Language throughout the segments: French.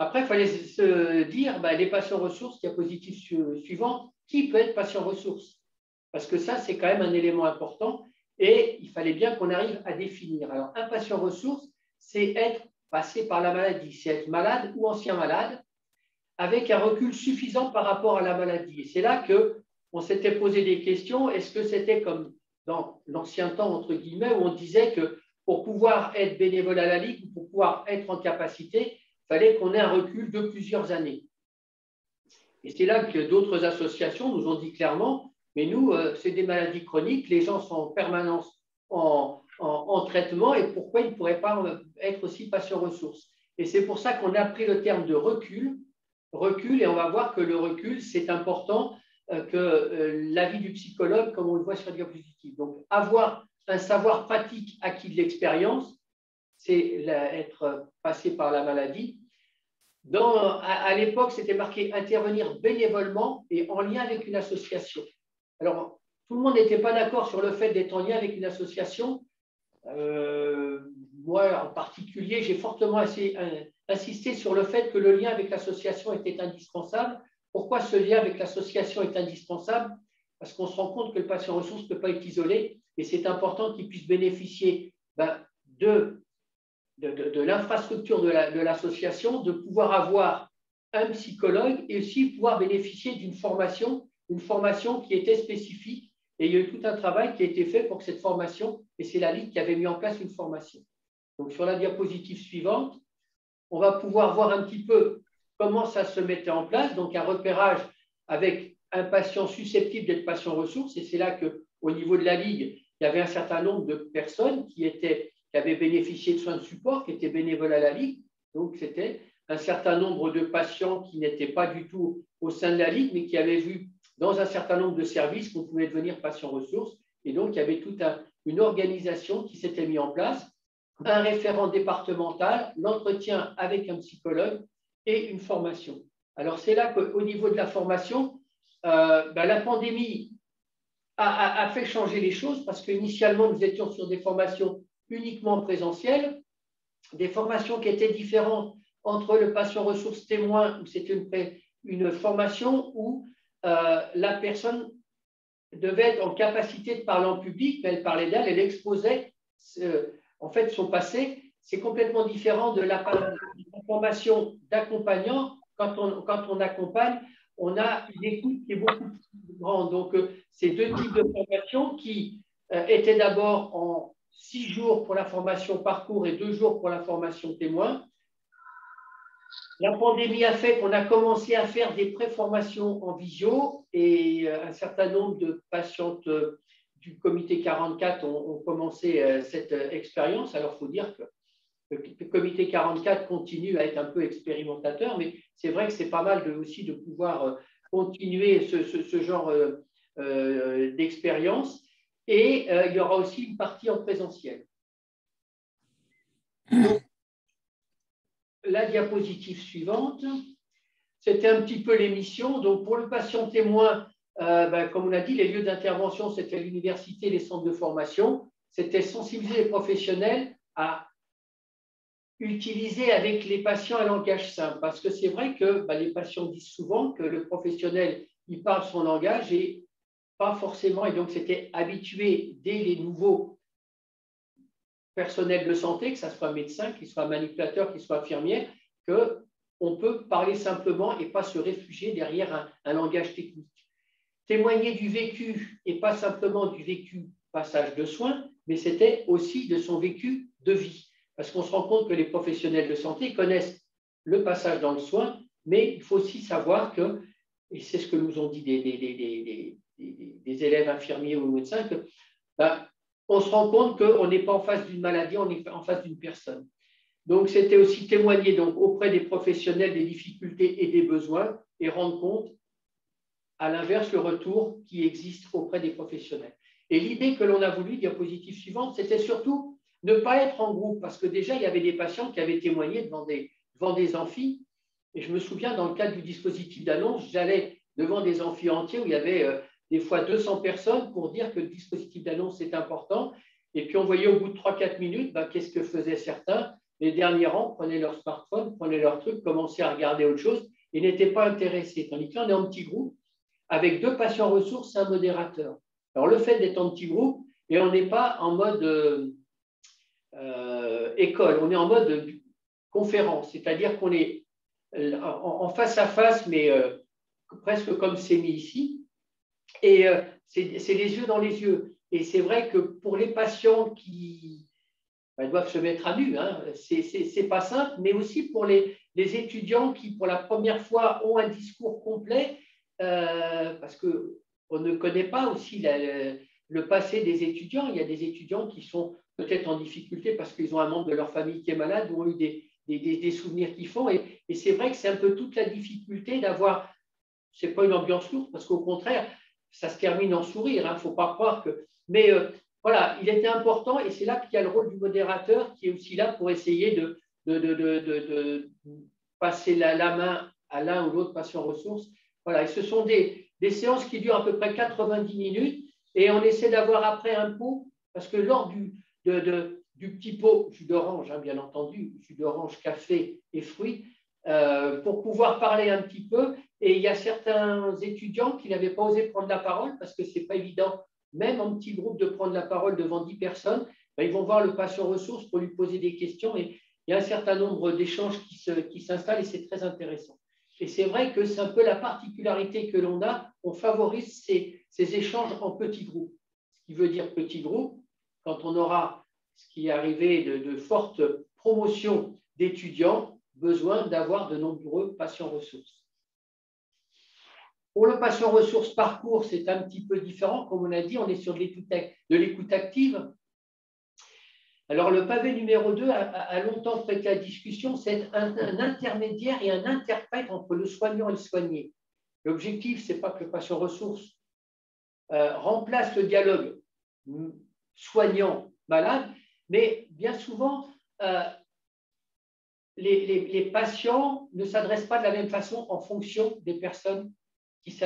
Après, il fallait se dire, les patients ressources, diapositive suivante, qui peut être patient ressource? Parce que ça, c'est quand même un élément important et il fallait bien qu'on arrive à définir. Alors, un patient ressource, c'est être passé par la maladie, c'est être malade ou ancien malade, avec un recul suffisant par rapport à la maladie. Et c'est là qu'on s'était posé des questions. Est-ce que c'était comme dans l'ancien temps, entre guillemets, où on disait que pour pouvoir être bénévole à la Ligue, ou pour pouvoir être en capacité, il fallait qu'on ait un recul de plusieurs années. Et c'est là que d'autres associations nous ont dit clairement, mais nous, c'est des maladies chroniques, les gens sont en permanence en traitement, et pourquoi ils ne pourraient pas être aussi patients ressources? Et c'est pour ça qu'on a pris le terme de recul, et on va voir que le recul, c'est important que l'avis du psychologue, comme on le voit sur la diapositive. Donc, avoir un savoir pratique acquis de l'expérience, c'est être passé par la maladie. À l'époque, c'était marqué intervenir bénévolement et en lien avec une association. Alors, tout le monde n'était pas d'accord sur le fait d'être en lien avec une association. Moi, en particulier, j'ai fortement insisté sur le fait que le lien avec l'association était indispensable. Pourquoi ce lien avec l'association est indispensable? Parce qu'on se rend compte que le patient ressource ne peut pas être isolé et c'est important qu'il puisse bénéficier de l'infrastructure de l'association, de pouvoir avoir un psychologue et aussi pouvoir bénéficier d'une formation, une formation qui était spécifique. Et il y a eu tout un travail qui a été fait pour que cette formation, et c'est la Ligue qui avait mis en place une formation. Donc, sur la diapositive suivante, on va pouvoir voir un petit peu comment ça se mettait en place. Donc, un repérage avec un patient susceptible d'être patient ressource. Et c'est là qu'au niveau de la Ligue, il y avait un certain nombre de personnes qui avaient bénéficié de soins de support, qui étaient bénévoles à la Ligue. Donc, c'était un certain nombre de patients qui n'étaient pas du tout au sein de la Ligue, mais qui avaient vu dans un certain nombre de services qu'on pouvait devenir patient ressource. Et donc, il y avait toute une organisation qui s'était mise en place, un référent départemental, l'entretien avec un psychologue et une formation. Alors, c'est là qu'au niveau de la formation, la pandémie a fait changer les choses parce qu'initialement, nous étions sur des formations uniquement présentielles, des formations qui étaient différentes entre le patient ressource témoin, où c'était une formation où la personne devait être en capacité de parler en public, mais elle parlait d'elle, elle exposait en fait son passé. C'est complètement différent de la formation d'accompagnant. Quand on accompagne, on a une écoute qui est beaucoup plus grande. Donc, ces deux types de formations qui étaient d'abord en 6 jours pour la formation parcours et 2 jours pour la formation témoin. La pandémie a fait qu'on a commencé à faire des préformations en visio et un certain nombre de patientes du comité 44 ont commencé cette expérience. Alors, il faut dire que le comité 44 continue à être un peu expérimentateur, mais c'est vrai que c'est pas mal aussi de pouvoir continuer ce genre d'expérience. Et il y aura aussi une partie en présentiel. Donc, la diapositive suivante, c'était un petit peu l'émission. Donc, pour le patient témoin, comme on l'a dit, les lieux d'intervention, c'était l'université, les centres de formation. C'était sensibiliser les professionnels à utiliser avec les patients un langage simple. Parce que c'est vrai que les patients disent souvent que le professionnel, il parle son langage et pas forcément. Et donc, c'était habitué dès les nouveaux personnel de santé, que ce soit médecin, qu'il soit manipulateur, qu'il soit infirmière, qu'on peut parler simplement et pas se réfugier derrière un langage technique. Témoigner du vécu et pas simplement du vécu passage de soins, mais c'était aussi de son vécu de vie. Parce qu'on se rend compte que les professionnels de santé connaissent le passage dans le soin, mais il faut aussi savoir que, et c'est ce que nous ont dit des élèves infirmiers ou médecins, que on se rend compte qu'on n'est pas en face d'une maladie, on est en face d'une personne. Donc, c'était aussi témoigner auprès des professionnels des difficultés et des besoins et rendre compte, à l'inverse, le retour qui existe auprès des professionnels. Et l'idée que l'on a voulu, diapositive suivante, c'était surtout ne pas être en groupe, parce que déjà, il y avait des patients qui avaient témoigné devant des amphis. Et je me souviens, dans le cadre du dispositif d'annonce, j'allais devant des amphis entiers où il y avait des fois 200 personnes pour dire que le dispositif d'annonce est important. Et puis, on voyait au bout de 3-4 minutes, qu'est-ce que faisaient certains? les derniers rangs prenaient leur smartphone, prenaient leur truc, commençaient à regarder autre chose et n'étaient pas intéressés. Tandis que là, on est en petit groupe avec 2 patients ressources et un modérateur. Alors, le fait d'être en petit groupe, et on n'est pas en mode école, on est en mode conférence, c'est-à-dire qu'on est en face à face, mais presque comme c'est mis ici. Et c'est les yeux dans les yeux. Et c'est vrai que pour les patients qui doivent se mettre à nu, hein, c'est pas simple, mais aussi pour les étudiants qui, pour la première fois, ont un discours complet, parce qu'on ne connaît pas aussi le passé des étudiants. Il y a des étudiants qui sont peut-être en difficulté parce qu'ils ont un membre de leur famille qui est malade ou ont eu des souvenirs qu'ils font. Et c'est vrai que c'est un peu toute la difficulté d'avoir, ce n'est pas une ambiance lourde, parce qu'au contraire, ça se termine en sourire, il ne faut pas croire que… Mais voilà, il était important, et c'est là qu'il y a le rôle du modérateur qui est aussi là pour essayer de passer la main à l'un ou l'autre patient ressource. Voilà, et ce sont des séances qui durent à peu près 90 minutes, et on essaie d'avoir après un pot, parce que lors du petit pot, jus d'orange, hein, bien entendu, jus d'orange, café et fruits, pour pouvoir parler un petit peu. Et il y a certains étudiants qui n'avaient pas osé prendre la parole parce que ce n'est pas évident, même en petit groupe, de prendre la parole devant 10 personnes. Ben, ils vont voir le patient ressource pour lui poser des questions et il y a un certain nombre d'échanges qui s'installent et c'est très intéressant. Et c'est vrai que c'est un peu la particularité que l'on a, on favorise ces échanges en petits groupes. Ce qui veut dire petit groupe, quand on aura ce qui est arrivé de fortes promotions d'étudiants, besoin d'avoir de nombreux patients ressources. Pour le patient ressource parcours, c'est un petit peu différent. Comme on a dit, on est sur de l'écoute active. Alors, le pavé numéro 2 a longtemps prêté à discussion, c'est un intermédiaire et un interprète entre le soignant et le soigné. L'objectif, ce n'est pas que le patient ressource remplace le dialogue soignant-malade, mais bien souvent, les patients ne s'adressent pas de la même façon en fonction des personnes qui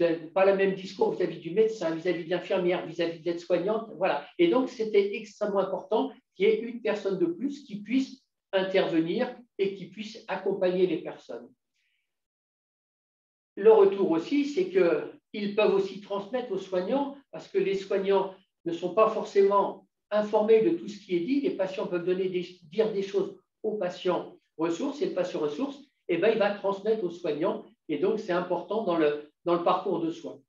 n'ont pas le même discours vis-à-vis du médecin, vis-à-vis de l'infirmière, vis-à-vis de l'aide-soignante. Voilà. Et donc, c'était extrêmement important qu'il y ait une personne de plus qui puisse intervenir et qui puisse accompagner les personnes. Le retour aussi, c'est qu'ils peuvent aussi transmettre aux soignants, parce que les soignants ne sont pas forcément informés de tout ce qui est dit. Les patients peuvent dire des choses aux patients ressources, et le patient ressource, eh ben, il va transmettre aux soignants. Et donc, c'est important dans le parcours de soins.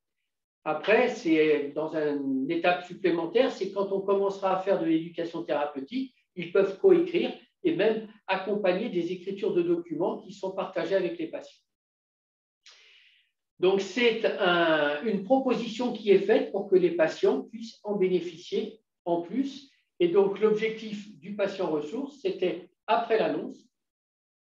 Après, c'est dans une étape supplémentaire, c'est quand on commencera à faire de l'éducation thérapeutique, ils peuvent coécrire et même accompagner des écritures de documents qui sont partagés avec les patients. Donc, c'est une proposition qui est faite pour que les patients puissent en bénéficier en plus. Et donc, l'objectif du patient ressource, c'était, après l'annonce,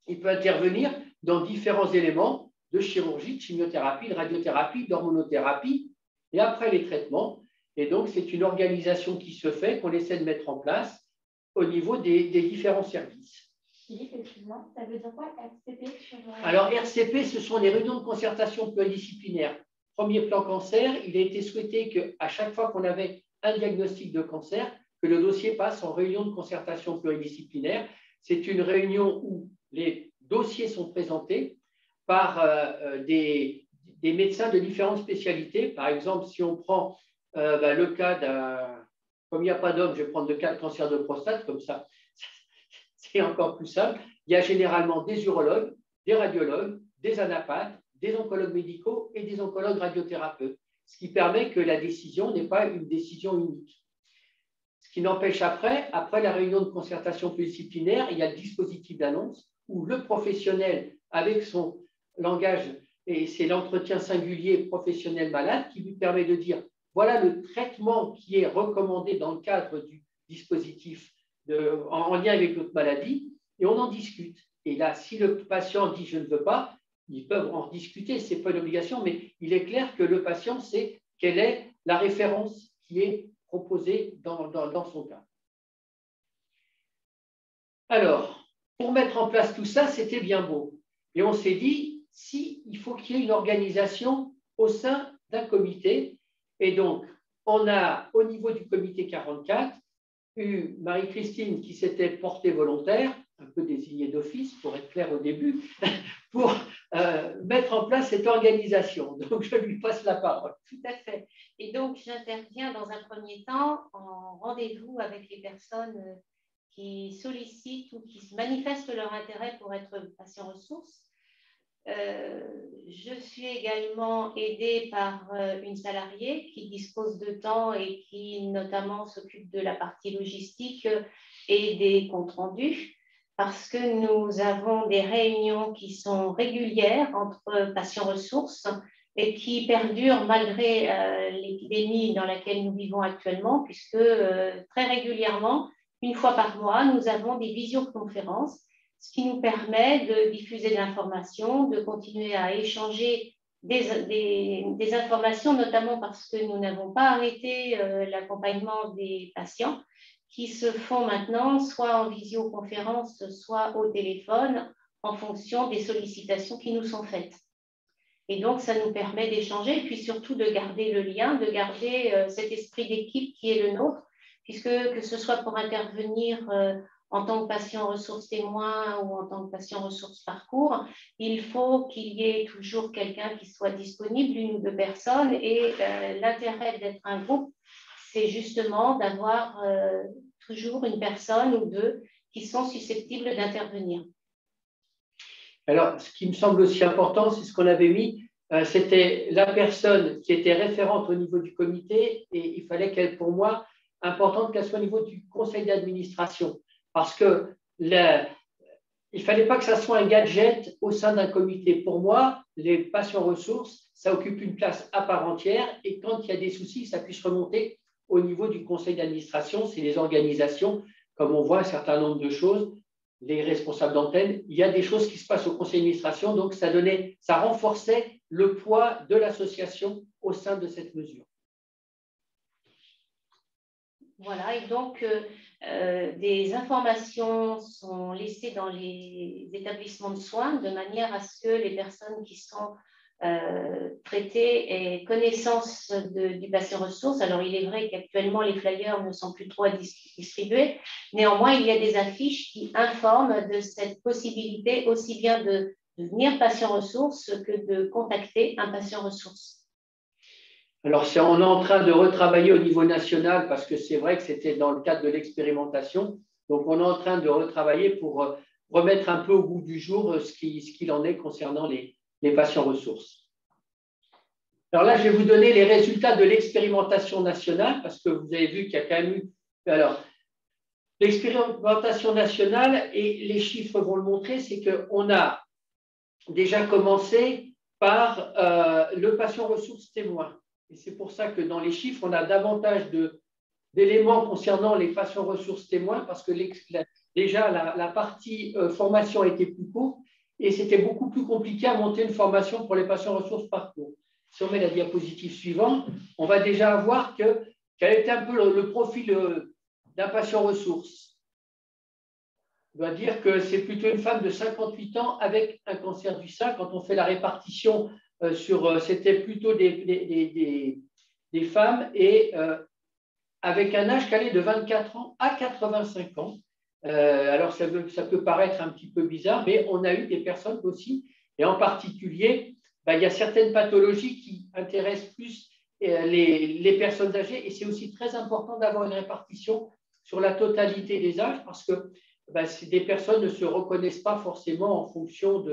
il peut intervenir dans différents éléments de chirurgie, de chimiothérapie, de radiothérapie, d'hormonothérapie, et après les traitements. Et donc, c'est une organisation qui se fait, qu'on essaie de mettre en place au niveau des différents services. Philippe, excuse-moi, ça veut dire quoi, RCP? Alors, RCP, ce sont les réunions de concertation pluridisciplinaire. Premier plan cancer, il a été souhaité qu'à chaque fois qu'on avait un diagnostic de cancer, que le dossier passe en réunion de concertation pluridisciplinaire. C'est une réunion où les dossiers sont présentés par des médecins de différentes spécialités. Par exemple, si on prend le cas d'un… Comme il n'y a pas d'homme, je vais prendre le cas de cancer de prostate, comme ça, c'est encore plus simple. Il y a généralement des urologues, des radiologues, des anapathes, des oncologues médicaux et des oncologues radiothérapeutes, ce qui permet que la décision n'est pas une décision unique. Ce qui n'empêche après la réunion de concertation pluridisciplinaire, il y a le dispositif d'annonce où le professionnel, avec son langage, et c'est l'entretien singulier professionnel malade qui lui permet de dire voilà le traitement qui est recommandé dans le cadre du dispositif en lien avec notre maladie, et on en discute. Et là, si le patient dit je ne veux pas, ils peuvent en discuter, ce n'est pas une obligation, mais il est clair que le patient sait quelle est la référence qui est proposée dans son cas. Alors, pour mettre en place tout ça, c'était bien beau. Et on s'est dit, il faut qu'il y ait une organisation au sein d'un comité. Et donc, on a, au niveau du comité 44, eu Marie-Christine qui s'était portée volontaire, un peu désignée d'office, pour être clair au début, pour mettre en place cette organisation. Donc, je lui passe la parole. Tout à fait. Et donc, j'interviens dans un premier temps en rendez-vous avec les personnes qui sollicitent ou qui manifestent leur intérêt pour être patient ressources. Je suis également aidée par une salariée qui dispose de temps et qui notamment s'occupe de la partie logistique et des comptes rendus, parce que nous avons des réunions qui sont régulières entre patients ressources et qui perdurent malgré l'épidémie dans laquelle nous vivons actuellement, puisque très régulièrement, une fois par mois, nous avons des visioconférences, ce qui nous permet de diffuser de l'information, de continuer à échanger des informations, notamment parce que nous n'avons pas arrêté l'accompagnement des patients qui se font maintenant soit en visioconférence, soit au téléphone, en fonction des sollicitations qui nous sont faites. Et donc, ça nous permet d'échanger, et puis surtout de garder le lien, de garder cet esprit d'équipe qui est le nôtre, puisque que ce soit pour intervenir en tant que patient ressources témoin ou en tant que patient ressources parcours, il faut qu'il y ait toujours quelqu'un qui soit disponible, une ou deux personnes, et l'intérêt d'être un groupe, c'est justement d'avoir toujours une personne ou deux qui sont susceptibles d'intervenir. Alors, ce qui me semble aussi important, c'est ce qu'on avait mis, c'était la personne qui était référente au niveau du comité, et il fallait qu'elle, pour moi, importante qu'elle soit au niveau du conseil d'administration, parce que il ne fallait pas que ça soit un gadget au sein d'un comité. Pour moi, les patients ressources, ça occupe une place à part entière, et quand il y a des soucis, ça puisse remonter au niveau du conseil d'administration. C'est les organisations, comme on voit un certain nombre de choses, les responsables d'antenne, il y a des choses qui se passent au conseil d'administration, donc ça renforçait le poids de l'association au sein de cette mesure. Voilà, et donc des informations sont laissées dans les établissements de soins de manière à ce que les personnes qui sont traitées aient connaissance du patient ressource. Alors, il est vrai qu'actuellement, les flyers ne sont plus trop distribués. Néanmoins, il y a des affiches qui informent de cette possibilité aussi bien de devenir patient ressource que de contacter un patient ressource. Alors, on est en train de retravailler au niveau national parce que c'est vrai que c'était dans le cadre de l'expérimentation. Donc, on est en train de retravailler pour remettre un peu au goût du jour ce qu'il en est concernant les patients ressources. Alors là, je vais vous donner les résultats de l'expérimentation nationale parce que vous avez vu qu'il y a quand même eu… Alors, l'expérimentation nationale, et les chiffres vont le montrer, c'est qu'on a déjà commencé par le patient ressources témoin. Et c'est pour ça que dans les chiffres, on a davantage d'éléments concernant les patients ressources témoins parce que déjà la partie formation a été plus courte et c'était beaucoup plus compliqué à monter une formation pour les patients ressources parcours. Si on met la diapositive suivante, on va déjà voir quel était un peu le profil d'un patient ressources. On doit dire que c'est plutôt une femme de 58 ans avec un cancer du sein. Quand on fait la répartition c'était plutôt des femmes et avec un âge qui allait de 24 ans à 85 ans. Alors, ça peut paraître un petit peu bizarre, mais on a eu des personnes aussi, et en particulier, il y a certaines pathologies qui intéressent plus les personnes âgées, et c'est aussi très important d'avoir une répartition sur la totalité des âges, parce que des personnes ne se reconnaissent pas forcément en fonction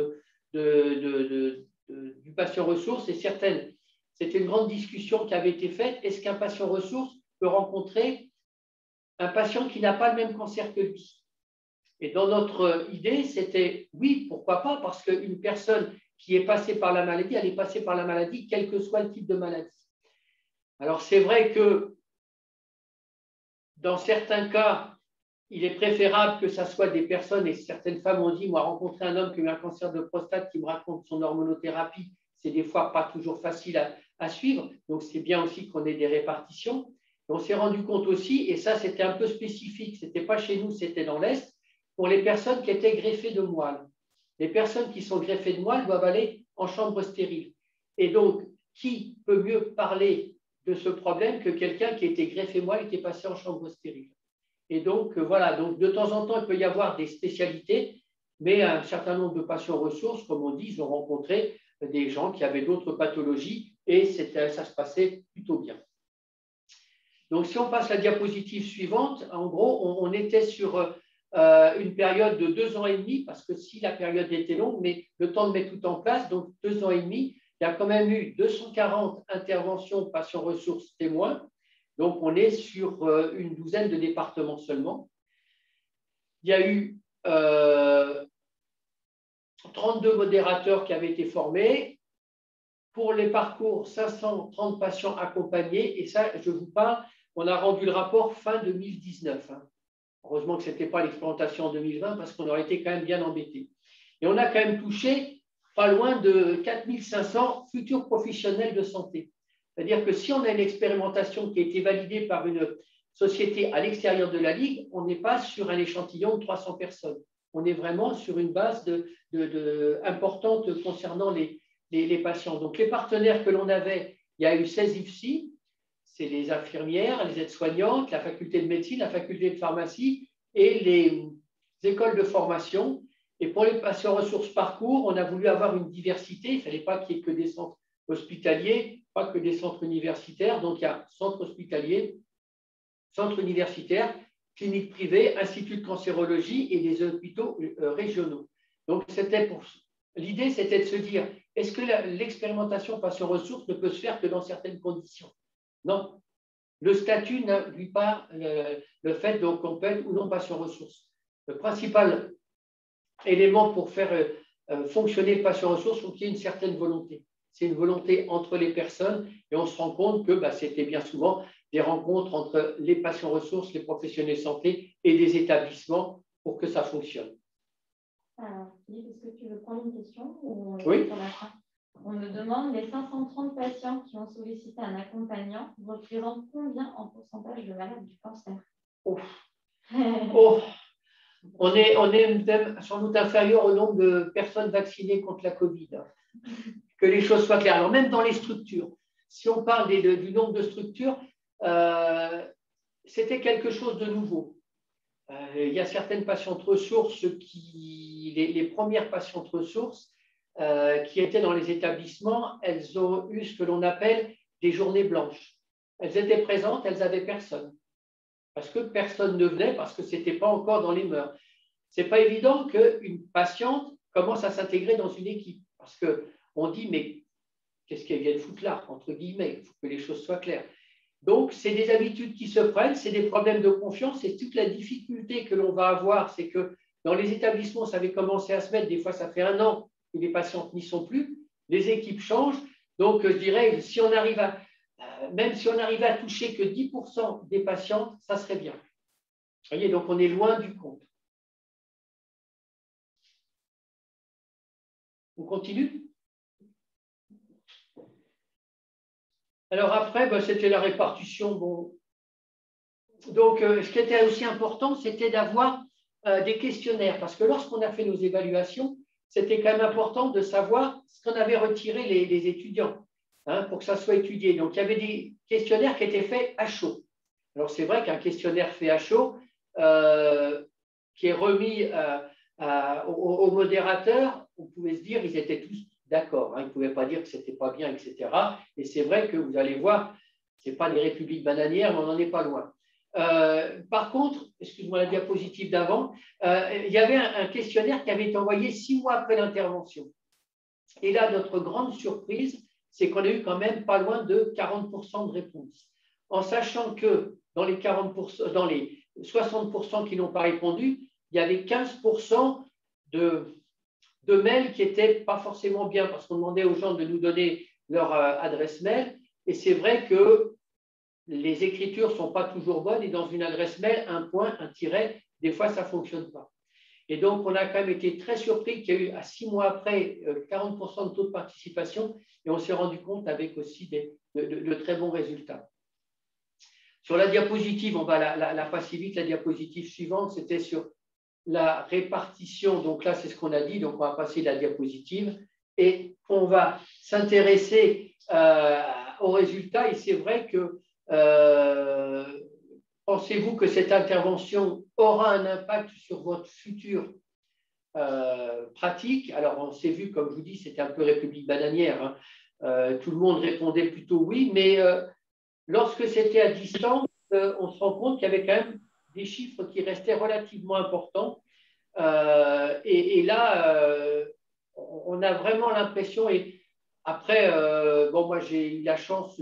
du patient ressource, et certaines, c'était une grande discussion qui avait été faite, est-ce qu'un patient ressource peut rencontrer un patient qui n'a pas le même cancer que lui? Et dans notre idée, c'était oui, pourquoi pas, parce qu'une personne qui est passée par la maladie, elle est passée par la maladie, quel que soit le type de maladie. Alors, c'est vrai que dans certains cas, il est préférable que ce soit des personnes, et certaines femmes ont dit, moi, rencontrer un homme qui a eu un cancer de prostate qui me raconte son hormonothérapie, c'est des fois pas toujours facile à suivre. Donc, c'est bien aussi qu'on ait des répartitions. Et on s'est rendu compte aussi, et ça, c'était un peu spécifique, ce n'était pas chez nous, c'était dans l'Est, pour les personnes qui étaient greffées de moelle. Les personnes qui sont greffées de moelle doivent aller en chambre stérile. Et donc, qui peut mieux parler de ce problème que quelqu'un qui était greffé moelle et qui est passé en chambre stérile? Et donc, voilà, donc de temps en temps, il peut y avoir des spécialités, mais un certain nombre de patients ressources, comme on dit, ils ont rencontré des gens qui avaient d'autres pathologies et ça se passait plutôt bien. Donc, si on passe à la diapositive suivante, en gros, on était sur une période de 2 ans et demi, parce que si la période était longue, mais le temps de mettre tout en place, donc 2 ans et demi, il y a quand même eu 240 interventions patients ressources témoins. Donc, on est sur une douzaine de départements seulement. Il y a eu 32 modérateurs qui avaient été formés. Pour les parcours, 530 patients accompagnés. Et ça, je vous parle, on a rendu le rapport fin 2019. Heureusement que ce n'était pas l'expérimentation en 2020 parce qu'on aurait été quand même bien embêtés. Et on a quand même touché pas loin de 4500 futurs professionnels de santé. C'est-à-dire que si on a une expérimentation qui a été validée par une société à l'extérieur de la Ligue, on n'est pas sur un échantillon de 300 personnes. On est vraiment sur une base importante concernant les patients. Donc, les partenaires que l'on avait, il y a eu 16 IFSI, c'est les infirmières, les aides-soignantes, la faculté de médecine, la faculté de pharmacie et les écoles de formation. Et pour les patients ressources parcours, on a voulu avoir une diversité. Il ne fallait pas qu'il y ait que des centres hospitaliers, pas que des centres universitaires. Donc, il y a centres hospitaliers, centres universitaires, cliniques privées, instituts de cancérologie et des hôpitaux régionaux. Donc, l'idée, c'était de se dire, est-ce que l'expérimentation patient ressources ne peut se faire que dans certaines conditions? Non. Le statut n'induit pas le fait qu'on peut être ou non patient ressources. Le principal élément pour faire fonctionner le patient ressources, il faut qu'il y ait une certaine volonté. C'est une volonté entre les personnes et on se rend compte que c'était bien souvent des rencontres entre les patients ressources, les professionnels de santé et des établissements pour que ça fonctionne. Alors, Philippe, est-ce que tu veux prendre une question ou Oui. On me demande, les 530 patients qui ont sollicité un accompagnant représentent combien en pourcentage de malades du cancer? On est même sans doute inférieur au nombre de personnes vaccinées contre la Covid. Que les choses soient claires. Alors, même dans les structures, si on parle du nombre de structures, c'était quelque chose de nouveau. Il y a certaines patientes ressources les premières patientes ressources qui étaient dans les établissements, elles ont eu ce que l'on appelle des journées blanches. Elles étaient présentes, elles n'avaient personne. Parce que personne ne venait, parce que ce n'était pas encore dans les mœurs. Ce n'est pas évident qu'une patiente commence à s'intégrer dans une équipe. Parce qu'on dit, mais qu'est-ce qu'elle vient de foutre là, entre guillemets, il faut que les choses soient claires. Donc, c'est des habitudes qui se prennent, c'est des problèmes de confiance, et toute la difficulté que l'on va avoir, c'est que dans les établissements, ça avait commencé à se mettre, des fois ça fait 1 an que les patientes n'y sont plus, les équipes changent, donc je dirais, si on arrive même si on arrivait à toucher que 10% des patientes, ça serait bien. Vous voyez, donc on est loin du compte. On continue? Alors après, c'était la répartition. Bon. Donc, ce qui était aussi important, c'était d'avoir des questionnaires, parce que lorsqu'on a fait nos évaluations, c'était quand même important de savoir ce qu'en avaient retiré les étudiants, pour que ça soit étudié. Donc, il y avait des questionnaires qui étaient faits à chaud. Alors, c'est vrai qu'un questionnaire fait à chaud, qui est remis au modérateur, on pouvait se dire qu'ils étaient tous d'accord. Ils ne pouvaient pas dire que ce n'était pas bien, etc. Et c'est vrai que vous allez voir, ce n'est pas les républiques bananières, mais on n'en est pas loin. Par contre, excuse-moi la diapositive d'avant, il y avait un questionnaire qui avait été envoyé 6 mois après l'intervention. Et là, notre grande surprise, c'est qu'on a eu quand même pas loin de 40% de réponses. En sachant que dans les 60% qui n'ont pas répondu, il y avait 15% de mails qui n'étaient pas forcément bien, parce qu'on demandait aux gens de nous donner leur adresse mail. Et c'est vrai que les écritures ne sont pas toujours bonnes, et dans une adresse mail, un point, un tiret, des fois, ça ne fonctionne pas. Et donc, on a quand même été très surpris qu'il y a eu, à 6 mois après, 40% de taux de participation, et on s'est rendu compte avec aussi de très bons résultats. Sur la diapositive, on va la passer vite, la diapositive suivante, c'était sur la répartition. Donc là, c'est ce qu'on a dit, donc on va passer la diapositive, et on va s'intéresser aux résultats, et c'est vrai que pensez-vous que cette intervention aura un impact sur votre futur pratique? Alors, on s'est vu, comme je vous dis, c'était un peu République bananière, hein. Tout le monde répondait plutôt oui, mais lorsque c'était à distance, on se rend compte qu'il y avait quand même des chiffres qui restaient relativement importants. Et là, on a vraiment l'impression, et après, bon, moi j'ai eu la chance,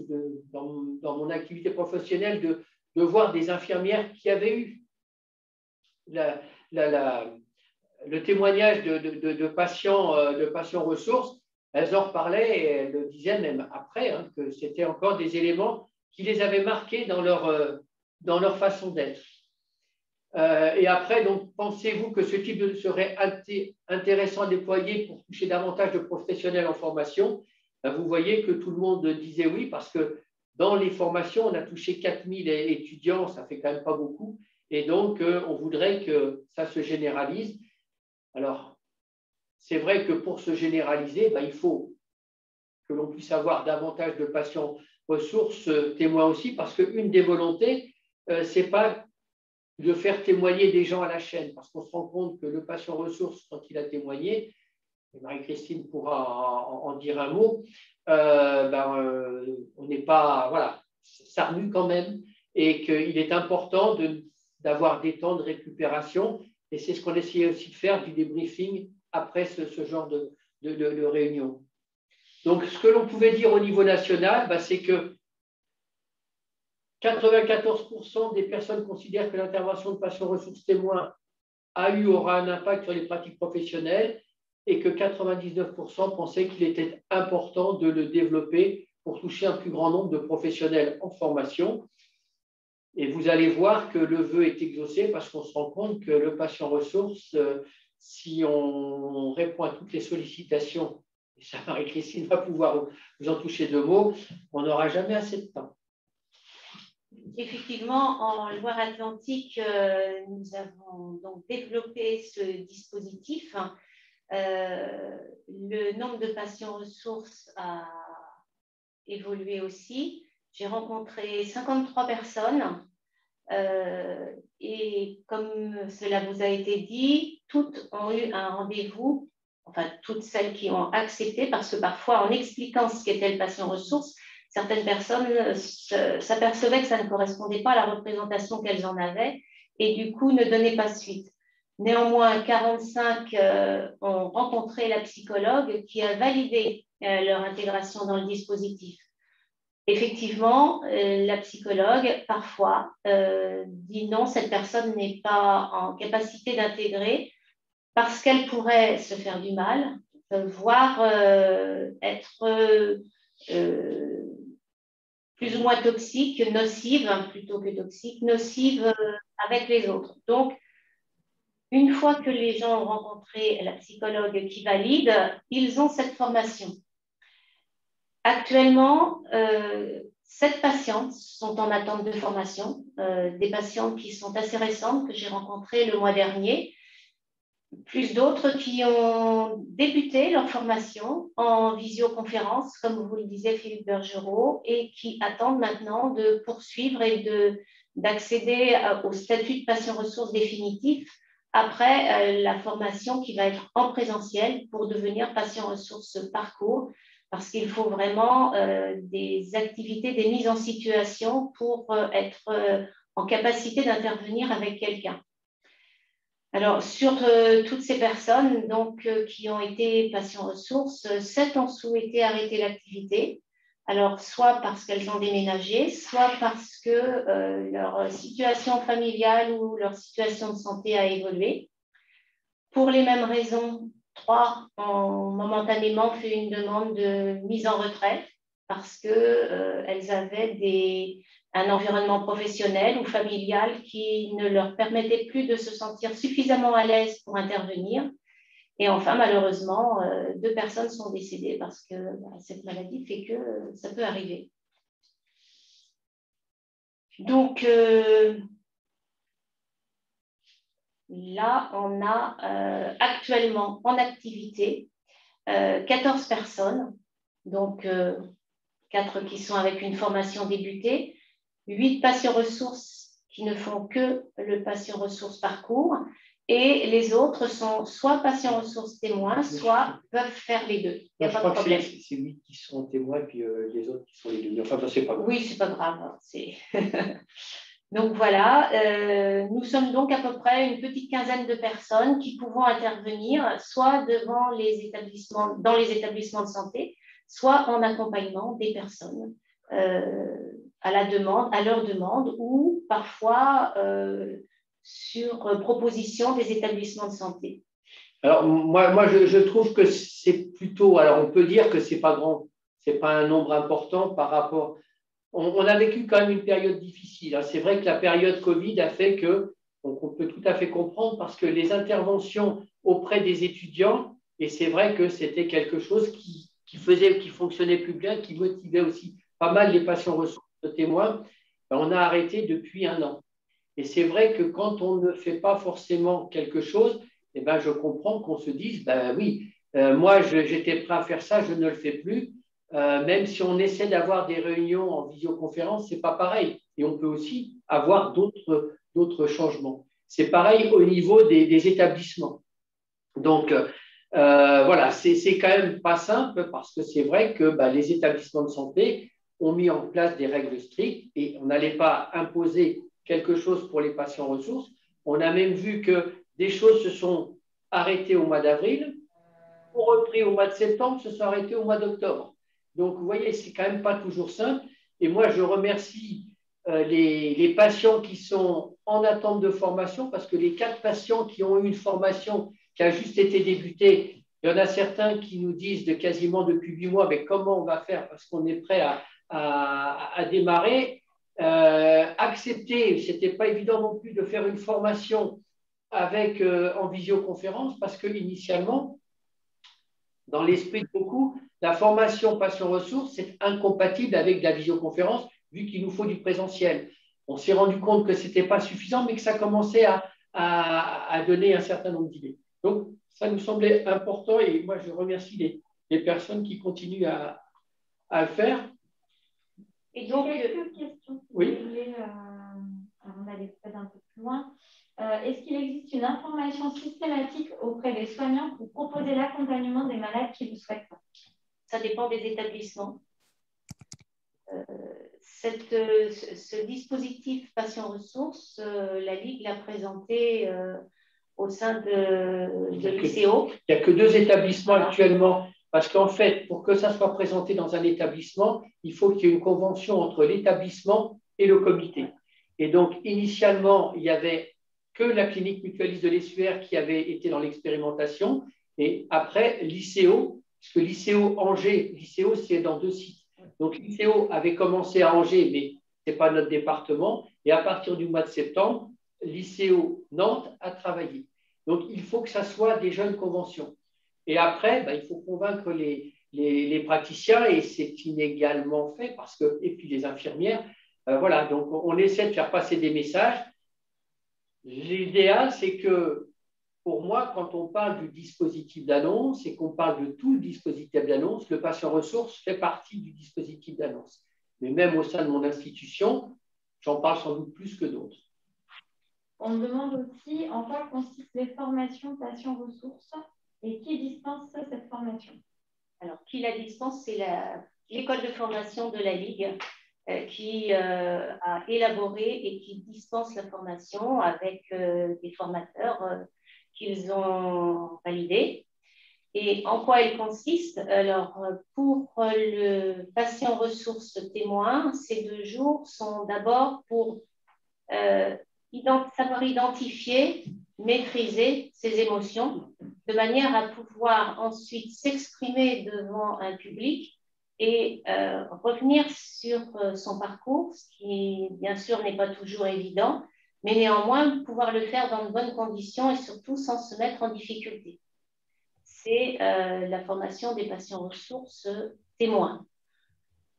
dans mon activité professionnelle, de voir des infirmières qui avaient eu le témoignage de patients ressources. Elles en reparlaient et elles le disaient même après, hein, que c'était encore des éléments qui les avaient marqués dans leur façon d'être. Et après, donc, pensez-vous que ce type serait intéressant à déployer pour toucher davantage de professionnels en formation? Vous voyez que tout le monde disait oui, parce que dans les formations, on a touché 4000 étudiants, ça fait quand même pas beaucoup, et donc on voudrait que ça se généralise. Alors, c'est vrai que pour se généraliser, il faut que l'on puisse avoir davantage de patients ressources témoins aussi, parce qu'une des volontés, ce n'est pas de faire témoigner des gens à la chaîne, parce qu'on se rend compte que le patient ressource, quand il a témoigné, et Marie-Christine pourra en dire un mot, on n'est pas, voilà, ça remue quand même, et qu'il est important d'avoir des temps de récupération, et c'est ce qu'on essayait aussi de faire, du débriefing après ce genre de réunion. Donc, ce que l'on pouvait dire au niveau national, c'est que 94% des personnes considèrent que l'intervention de patients ressources témoins aura un impact sur les pratiques professionnelles et que 99% pensaient qu'il était important de le développer pour toucher un plus grand nombre de professionnels en formation. Et vous allez voir que le vœu est exaucé parce qu'on se rend compte que le patient ressource, si on répond à toutes les sollicitations, et ça, Marie-Christine va pouvoir vous en toucher 2 mots, on n'aura jamais assez de temps. Effectivement, en Loire-Atlantique, nous avons donc développé ce dispositif. Le nombre de patients ressources a évolué aussi. J'ai rencontré 53 personnes et comme cela vous a été dit, toutes ont eu un rendez-vous, enfin toutes celles qui ont accepté, parce que parfois en expliquant ce qu'était le patient ressource, certaines personnes s'apercevaient que ça ne correspondait pas à la représentation qu'elles en avaient et du coup ne donnaient pas suite. Néanmoins, 45 ont rencontré la psychologue qui a validé leur intégration dans le dispositif. Effectivement, la psychologue, parfois, dit non, cette personne n'est pas en capacité d'intégrer parce qu'elle pourrait se faire du mal, voire être plus ou moins toxique, nocive, plutôt que toxique, nocive avec les autres. Donc, une fois que les gens ont rencontré la psychologue qui valide, ils ont cette formation. Actuellement, 7 patientes sont en attente de formation, des patientes qui sont assez récentes, que j'ai rencontrées le mois dernier, plus d'autres qui ont débuté leur formation en visioconférence, comme vous le disiez Philippe Bergerot, et qui attendent maintenant de poursuivre et d'accéder au statut de patient ressource définitif après la formation qui va être en présentiel pour devenir patient ressource parcours, parce qu'il faut vraiment des activités, des mises en situation pour être en capacité d'intervenir avec quelqu'un. Alors, sur toutes ces personnes donc, qui ont été patients ressources, 7 ont souhaité arrêter l'activité. Alors, soit parce qu'elles ont déménagé, soit parce que leur situation familiale ou leur situation de santé a évolué. Pour les mêmes raisons, 3 ont momentanément fait une demande de mise en retrait parce qu'elles avaient un environnement professionnel ou familial qui ne leur permettait plus de se sentir suffisamment à l'aise pour intervenir. Et enfin, malheureusement, 2 personnes sont décédées parce que cette maladie fait que ça peut arriver. Donc, là, on a actuellement en activité 14 personnes, donc 4 qui sont avec une formation débutée, 8 patients ressources qui ne font que le patient ressources parcours, et les autres sont soit patients ressources témoins, soit peuvent faire les deux. Il n'y a pas de problème. C'est 8 qui sont témoins, puis les autres qui sont les deux. Enfin, c'est pas grave. Oui, c'est pas grave. Donc voilà, nous sommes donc à peu près une petite quinzaine de personnes qui pouvons intervenir soit devant dans les établissements de santé, soit en accompagnement des personnes à leur demande ou parfois sur proposition des établissements de santé. Alors, moi je trouve que c'est plutôt, alors on peut dire que c'est pas grand, c'est pas un nombre important par rapport. On a vécu quand même une période difficile. Hein. C'est vrai que la période Covid a fait que, donc on peut tout à fait comprendre, parce que les interventions auprès des étudiants, et c'est vrai que c'était quelque chose qui fonctionnait plus bien, qui motivait aussi pas mal les patients ressources témoins, on a arrêté depuis 1 an. Et c'est vrai que quand on ne fait pas forcément quelque chose, eh ben, je comprends qu'on se dise, ben oui, moi j'étais prêt à faire ça, je ne le fais plus. Même si on essaie d'avoir des réunions en visioconférence, ce n'est pas pareil. Et on peut aussi avoir d'autres changements. C'est pareil au niveau des établissements. Donc, voilà, c'est quand même pas simple parce que c'est vrai que les établissements de santé ont mis en place des règles strictes et on n'allait pas imposer quelque chose pour les patients ressources. On a même vu que des choses se sont arrêtées au mois d'avril, ont repris au mois de septembre, se sont arrêtées au mois d'octobre. Donc, vous voyez, c'est quand même pas toujours simple. Et moi, je remercie les patients qui sont en attente de formation parce que les 4 patients qui ont eu une formation qui a juste été débutée, il y en a certains qui nous disent quasiment depuis 8 mois, mais comment on va faire parce qu'on est prêt à démarrer. Accepter, ce n'était pas évident non plus de faire une formation en visioconférence parce que initialement, dans l'esprit de beaucoup, la formation patient ressources, c'est incompatible avec la visioconférence vu qu'il nous faut du présentiel. On s'est rendu compte que ce n'était pas suffisant, mais que ça commençait à donner un certain nombre d'idées. Donc, ça nous semblait important et moi, je remercie les personnes qui continuent à le faire. Et donc, quelques questions. Oui. Avant d'aller peut-être un peu plus loin. Est-ce qu'il existe une information systématique auprès des soignants pour proposer l'accompagnement des malades qui le souhaitent? Ça dépend des établissements. Ce dispositif patient ressources, la Ligue l'a présenté au sein de l'ICO. Il n'y a que 2 établissements actuellement, parce qu'en fait, pour que ça soit présenté dans un établissement, il faut qu'il y ait une convention entre l'établissement et le comité. Et donc, initialement, il n'y avait que la clinique mutualiste de l'Essuaire qui avait été dans l'expérimentation, et après, l'ICO, parce que l'ICO Angers, l'ICO, c'est dans 2 sites. Donc, l'ICO avait commencé à Angers, mais ce n'est pas notre département. Et à partir du mois de septembre, l'ICO Nantes a travaillé. Donc, il faut que ça soit déjà une convention. Et après, il faut convaincre les praticiens, et c'est inégalement fait, et puis les infirmières. Voilà, donc on essaie de faire passer des messages. L'idéal, c'est que, pour moi, quand on parle du dispositif d'annonce et qu'on parle de tout le dispositif d'annonce, le patient ressources fait partie du dispositif d'annonce. Mais même au sein de mon institution, j'en parle sans doute plus que d'autres. On me demande aussi en quoi consistent les formations patients ressources et qui dispense cette formation? Alors, qui la dispense, c'est l'école de formation de la Ligue qui a élaboré et qui dispense la formation avec des formateurs qu'ils ont validés. Et en quoi elle consiste? Alors, pour le patient ressources témoin, ces 2 jours sont d'abord pour savoir identifier, maîtriser ses émotions, de manière à pouvoir ensuite s'exprimer devant un public et revenir sur son parcours, ce qui, bien sûr, n'est pas toujours évident, mais néanmoins pouvoir le faire dans de bonnes conditions et surtout sans se mettre en difficulté. C'est la formation des patients ressources témoins.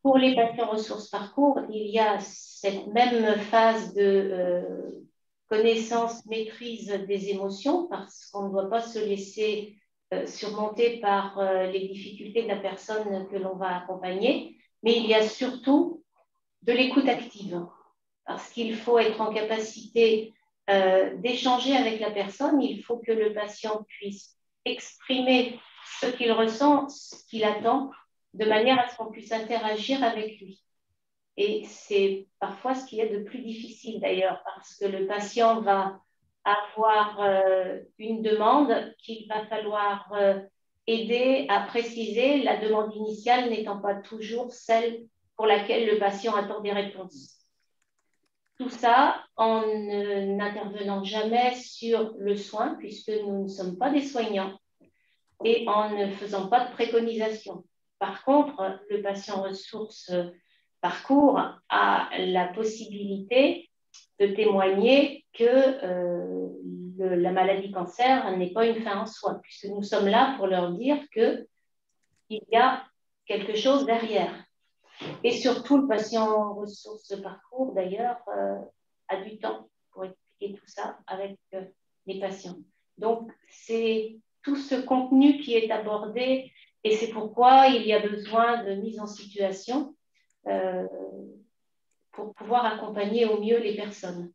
Pour les patients ressources parcours, il y a cette même phase de connaissance, maîtrise des émotions, parce qu'on ne doit pas se laisser surmonter par les difficultés de la personne que l'on va accompagner, mais il y a surtout de l'écoute active. parce qu'il faut être en capacité d'échanger avec la personne, il faut que le patient puisse exprimer ce qu'il ressent, ce qu'il attend, de manière à ce qu'on puisse interagir avec lui. Et c'est parfois ce qu'il y a de plus difficile d'ailleurs, parce que le patient va avoir une demande qu'il va falloir aider à préciser, la demande initiale n'étant pas toujours celle pour laquelle le patient attend des réponses. Tout ça en n'intervenant jamais sur le soin, puisque nous ne sommes pas des soignants, et en ne faisant pas de préconisation. Par contre, le patient ressource parcours a la possibilité de témoigner que la maladie cancer n'est pas une fin en soi, puisque nous sommes là pour leur dire qu'il y a quelque chose derrière. Et surtout, le patient ressource parcours, d'ailleurs, a du temps pour expliquer tout ça avec les patients. Donc, c'est tout ce contenu qui est abordé et c'est pourquoi il y a besoin de mise en situation pour pouvoir accompagner au mieux les personnes.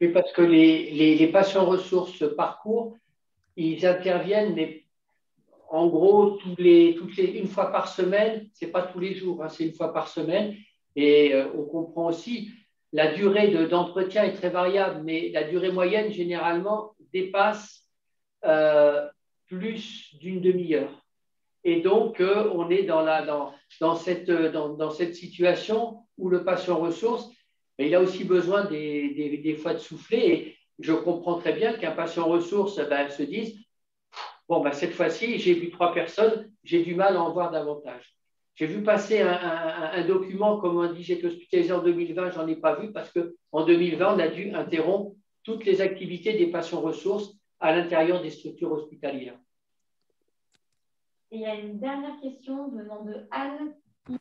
Oui, parce que les patients ressources parcours, ils interviennent, mais en gros, une fois par semaine, ce n'est pas tous les jours, hein, c'est une fois par semaine. Et on comprend aussi, la durée d'entretien est très variable, mais la durée moyenne, généralement, dépasse plus d'une demi-heure. Et donc, on est dans cette situation où le patient ressource, il a aussi besoin des fois de souffler. Et je comprends très bien qu'un patient ressource se dise, bon, cette fois-ci, j'ai vu 3 personnes, j'ai du mal à en voir davantage. J'ai vu passer un document, comme on dit, j'étais hospitalisé en 2020, je n'en ai pas vu parce qu'en 2020, on a dû interrompre toutes les activités des patients ressources à l'intérieur des structures hospitalières. Et il y a une dernière question venant de Anne,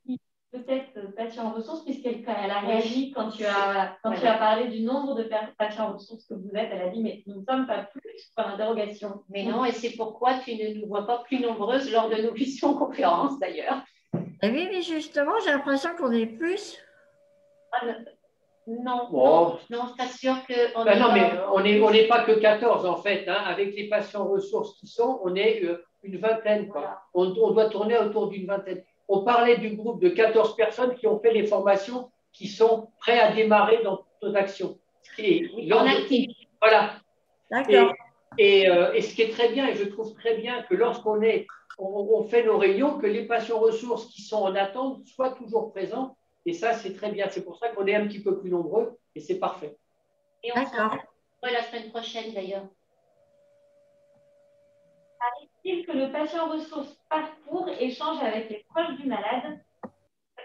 qui peut-être patient ressources, puisqu'elle a réagi quand tu as parlé du nombre de patients ressources que vous êtes. Elle a dit, mais nous ne sommes pas plus, par interrogation. Mais non, et c'est pourquoi tu ne nous vois pas plus nombreuses lors de nos visioconférences d'ailleurs. Et oui, mais justement, j'ai l'impression qu'on est plus. Non, oh. non, je t'assure qu'on non, mais on n'est pas que 14 en fait. Hein. Avec les patients ressources qui sont, on est une vingtaine. Quoi. On doit tourner autour d'une vingtaine. On parlait du groupe de 14 personnes qui ont fait les formations, qui sont prêts à démarrer dans nos actions. En actif. Voilà. D'accord. Et ce qui est très bien, et je trouve très bien que lorsqu'on on fait nos réunions, que les patients ressources qui sont en attente soient toujours présents. Et ça, c'est très bien. C'est pour ça qu'on est un petit peu plus nombreux et c'est parfait. Et on sera la semaine prochaine d'ailleurs. Arrive-t-il que le patient ressource parcours échange avec les proches du malade,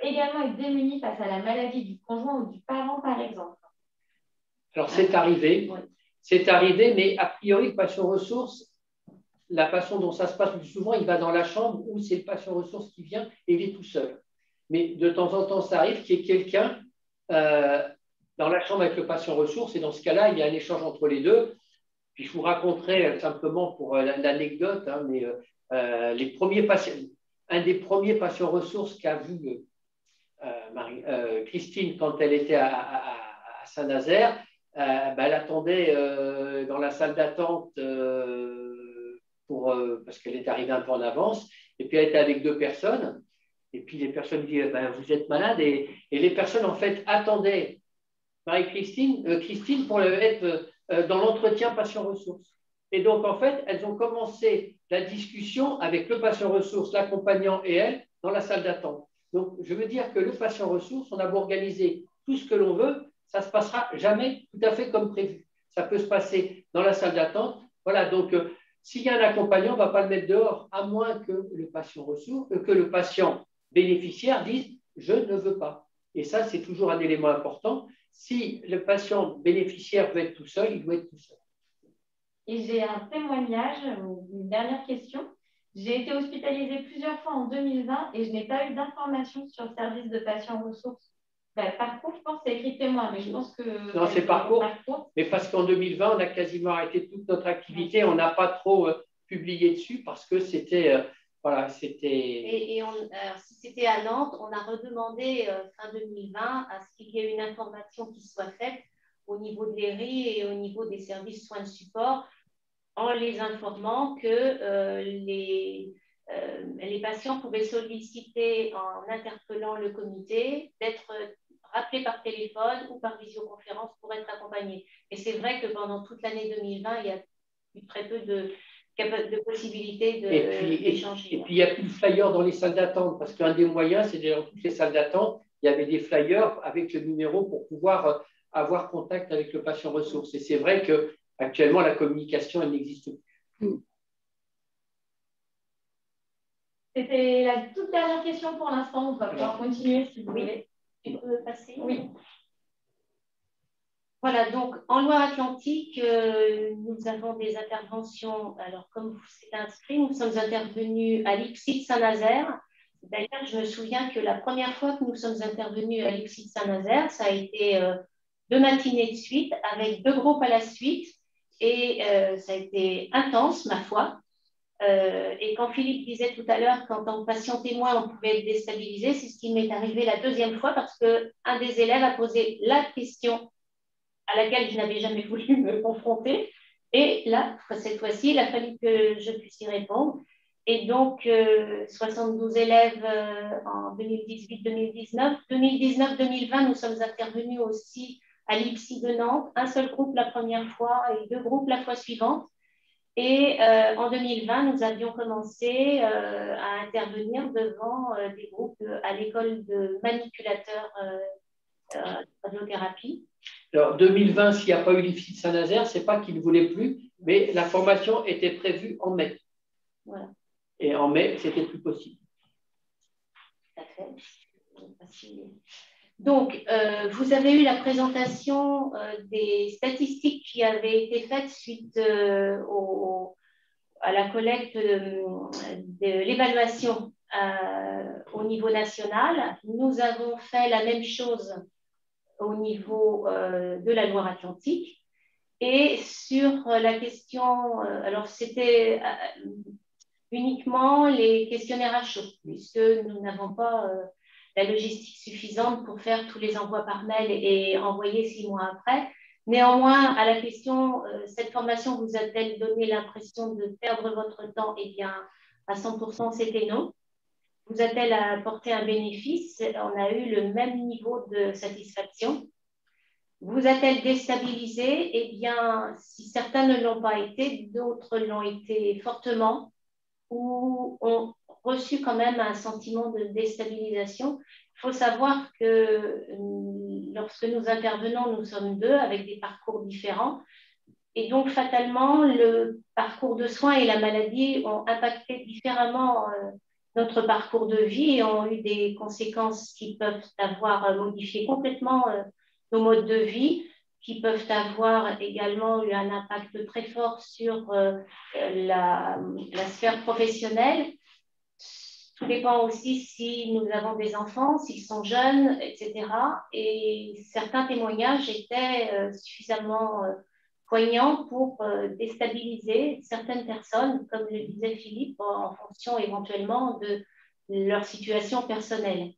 également être démuni face à la maladie du conjoint ou du parent, par exemple? Alors, c'est arrivé. Ouais. C'est arrivé, mais a priori, le patient ressource, la façon dont ça se passe le plus souvent, il va dans la chambre où c'est le patient ressource qui vient et il est tout seul. Mais de temps en temps, ça arrive qu'il y ait quelqu'un dans la chambre avec le patient ressource et dans ce cas-là, il y a un échange entre les deux. Puis je vous raconterai simplement pour l'anecdote, hein, mais les premiers patients, un des premiers patients ressources qu'a vu Christine quand elle était à Saint-Nazaire, elle attendait dans la salle d'attente parce qu'elle est arrivée un peu en avance, et puis elle était avec 2 personnes. Et puis les personnes disent vous êtes malade, et les personnes en fait attendaient Christine pour être dans l'entretien patient ressource. Et donc en fait, elles ont commencé la discussion avec le patient ressource, l'accompagnant et elle dans la salle d'attente. Donc je veux dire que le patient ressource, on a beau organiser tout ce que l'on veut, ça ne se passera jamais tout à fait comme prévu. Ça peut se passer dans la salle d'attente. Voilà, donc s'il y a un accompagnant, on ne va pas le mettre dehors, à moins que le patient ressource, que le patient bénéficiaire dise « je ne veux pas ». Et ça, c'est toujours un élément important. Si le patient bénéficiaire veut être tout seul, il doit être tout seul. Et j'ai un témoignage, une dernière question. J'ai été hospitalisée plusieurs fois en 2020 et je n'ai pas eu d'informations sur le service de patients ressources. Parcours, je pense que c'est écrit témoin, mais je pense que… Non, c'est parcours. Mais parce qu'en 2020, on a quasiment arrêté toute notre activité. On n'a pas trop publié dessus parce que c'était… Voilà, c'était. Alors, si c'était à Nantes, on a redemandé fin 2020 à ce qu'il y ait une information qui soit faite au niveau de l'ERI et au niveau des services soins de support en les informant que les patients pouvaient solliciter en interpellant le comité d'être rappelés par téléphone ou par visioconférence pour être accompagnés. Et c'est vrai que pendant toute l'année 2020, il y a eu très peu de possibilités d'échanger. Et puis, il n'y a plus de flyers dans les salles d'attente, parce qu'un des moyens, c'est dans toutes les salles d'attente, il y avait des flyers avec le numéro pour pouvoir avoir contact avec le patient ressource. Et c'est vrai qu'actuellement, la communication, elle n'existe plus. C'était la toute dernière question pour l'instant. On va pouvoir continuer si vous voulez. Tu peux passer? Oui. Voilà, donc en Loire-Atlantique, nous avons des interventions. Alors, comme vous êtes inscrit, nous sommes intervenus à l'IPSI de Saint-Nazaire. D'ailleurs, je me souviens que la première fois que nous sommes intervenus à l'IPSI de Saint-Nazaire, ça a été 2 matinées de suite, avec 2 groupes à la suite. Et ça a été intense, ma foi. Et quand Philippe disait tout à l'heure qu'en tant que patient témoin, on pouvait être déstabilisé, c'est ce qui m'est arrivé la 2e fois parce qu'un des élèves a posé la question à laquelle je n'avais jamais voulu me confronter. Et là, cette fois-ci, il a fallu que je puisse y répondre. Et donc, 72 élèves en 2018-2019. 2019-2020, nous sommes intervenus aussi à l'IPSI de Nantes. Un seul groupe la première fois et 2 groupes la fois suivante. Et en 2020, nous avions commencé à intervenir devant des groupes à l'école de manipulateurs de radiothérapie. Alors, 2020, s'il n'y a pas eu l'IFSI de Saint-Nazaire, ce n'est pas qu'ils ne voulaient plus, mais la formation était prévue en mai. Voilà. Et en mai, c'était plus possible. Tout à fait. Donc, vous avez eu la présentation des statistiques qui avaient été faites suite à la collecte de l'évaluation au niveau national. Nous avons fait la même chose au niveau de la Loire-Atlantique. Et sur la question, alors c'était uniquement les questionnaires à chaud, puisque nous n'avons pas la logistique suffisante pour faire tous les envois par mail et envoyer 6 mois après. Néanmoins, à la question, cette formation vous a-t-elle donné l'impression de perdre votre temps? Eh bien, à 100%, c'était non. Vous a-t-elle apporté un bénéfice? On a eu le même niveau de satisfaction. Vous a-t-elle déstabilisé? Eh bien, si certains ne l'ont pas été, d'autres l'ont été fortement ou ont reçu quand même un sentiment de déstabilisation. Il faut savoir que lorsque nous intervenons, nous sommes 2 avec des parcours différents. Et donc, fatalement, le parcours de soins et la maladie ont impacté différemment notre parcours de vie et ont eu des conséquences qui peuvent avoir modifié complètement nos modes de vie, qui peuvent avoir également eu un impact très fort sur la sphère professionnelle. Tout dépend aussi si nous avons des enfants, s'ils sont jeunes, etc. Et certains témoignages étaient suffisamment poignants pour déstabiliser certaines personnes, comme le disait Philippe, en fonction éventuellement de leur situation personnelle.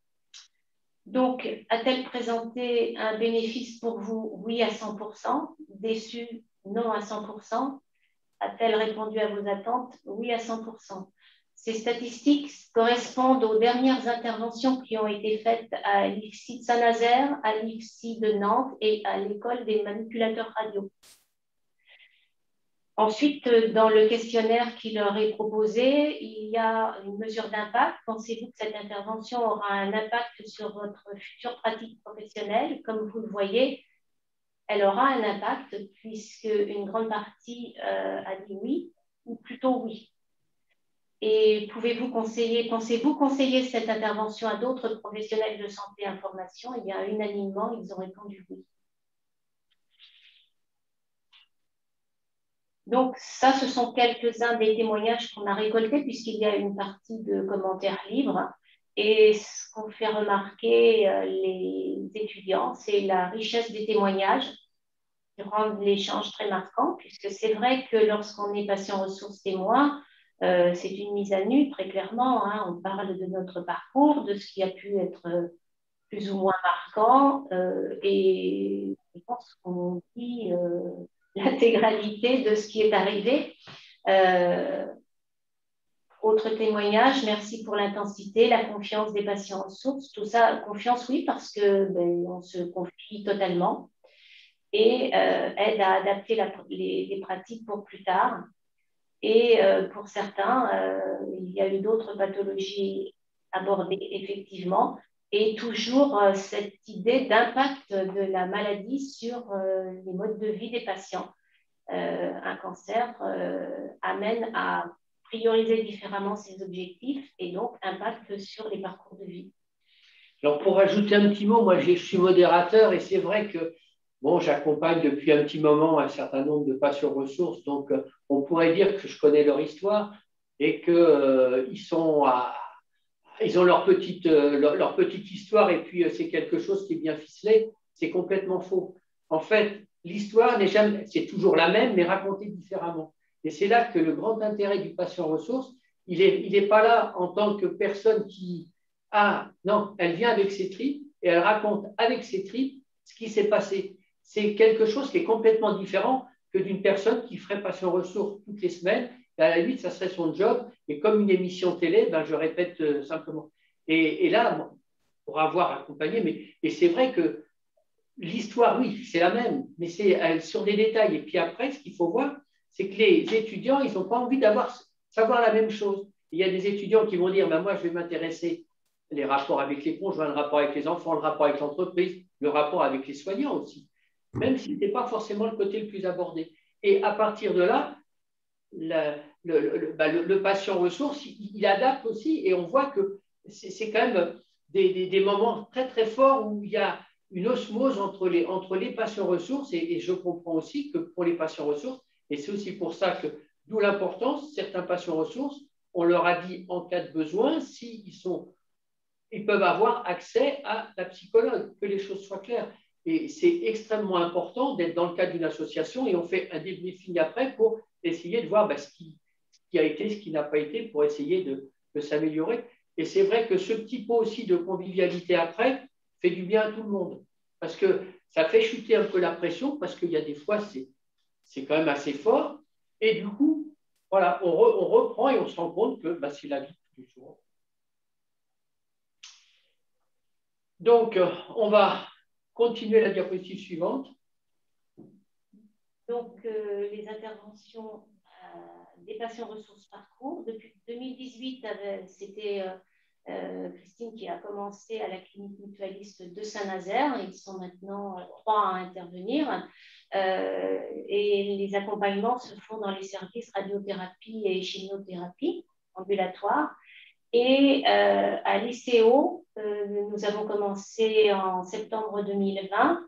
Donc, a-t-elle présenté un bénéfice pour vous? Oui, à 100%. Déçu? Non, à 100%. A-t-elle répondu à vos attentes? Oui, à 100%. Ces statistiques correspondent aux dernières interventions qui ont été faites à l'IFSI de Saint-Nazaire, à l'IFSI de Nantes et à l'école des manipulateurs radio. Ensuite, dans le questionnaire qui leur est proposé, il y a une mesure d'impact. Pensez-vous que cette intervention aura un impact sur votre future pratique professionnelle? Comme vous le voyez, elle aura un impact puisque une grande partie a dit oui, ou plutôt oui. Et pensez-vous conseiller cette intervention à d'autres professionnels de santé et information? Eh bien, unanimement, ils ont répondu oui. Donc, ça, ce sont quelques-uns des témoignages qu'on a récoltés puisqu'il y a une partie de commentaires libres. Et ce qu'on fait remarquer les étudiants, c'est la richesse des témoignages qui rendent l'échange très marquant puisque c'est vrai que lorsqu'on est patient ressources témoin, C'est une mise à nu, très clairement. Hein. On parle de notre parcours, de ce qui a pu être plus ou moins marquant. Et je pense qu'on dit l'intégralité de ce qui est arrivé. Autre témoignage, merci pour l'intensité, la confiance des patients ressources. Tout ça, confiance, oui, parce que on se confie totalement et aide à adapter les pratiques pour plus tard. Et pour certains, il y a eu d'autres pathologies abordées effectivement, et toujours cette idée d'impact de la maladie sur les modes de vie des patients. Un cancer amène à prioriser différemment ses objectifs et donc impact sur les parcours de vie. Alors pour ajouter un petit mot, moi je suis modérateur et c'est vrai que bon, j'accompagne depuis un petit moment un certain nombre de patients ressources, donc on pourrait dire que je connais leur histoire et qu'ils ils ont leur petite histoire et puis c'est quelque chose qui est bien ficelé. C'est complètement faux. En fait, l'histoire n'est jamais, c'est toujours la même, mais racontée différemment. Et c'est là que le grand intérêt du patient ressource, il est pas là en tant que personne qui non, elle vient avec ses tripes et elle raconte avec ses tripes ce qui s'est passé. C'est quelque chose qui est complètement différent que d'une personne qui ferait patient ressources toutes les semaines. Et à la limite, ça serait son job. Et comme une émission télé, je répète simplement. Et là, pour avoir accompagné, et c'est vrai que l'histoire, oui, c'est la même, mais c'est sur des détails. Et puis après, ce qu'il faut voir, c'est que les étudiants, ils n'ont pas envie savoir la même chose. Il y a des étudiants qui vont dire, moi, je vais m'intéresser les rapports avec les conjoints, le rapport avec les enfants, le rapport avec l'entreprise, le rapport avec les soignants aussi, même si ce n'est pas forcément le côté le plus abordé. Et à partir de là, le patient ressource, il adapte aussi et on voit que c'est quand même des moments très très forts où il y a une osmose entre les patients ressources et je comprends aussi que pour les patients ressources, et c'est aussi pour ça que d'où l'importance, certains patients ressources, on leur a dit en cas de besoin, ils peuvent avoir accès à la psychologue, que les choses soient claires. Et c'est extrêmement important d'être dans le cadre d'une association et on fait un débriefing après pour essayer de voir ce qui a été, ce qui n'a pas été, pour essayer de s'améliorer. Et c'est vrai que ce petit pot aussi de convivialité après fait du bien à tout le monde. Parce que ça fait chuter un peu la pression, parce qu'il y a des fois, c'est quand même assez fort. Et du coup, voilà, on reprend et on se rend compte que c'est la vie de tous les jours. Donc, on va continuer la diapositive suivante. Donc, les interventions des patients ressources parcours. Depuis 2018, c'était Christine qui a commencé à la clinique mutualiste de Saint-Nazaire. Ils sont maintenant 3 à intervenir. Et les accompagnements se font dans les services radiothérapie et chimiothérapie ambulatoires. Et à l'ICO, nous avons commencé en septembre 2020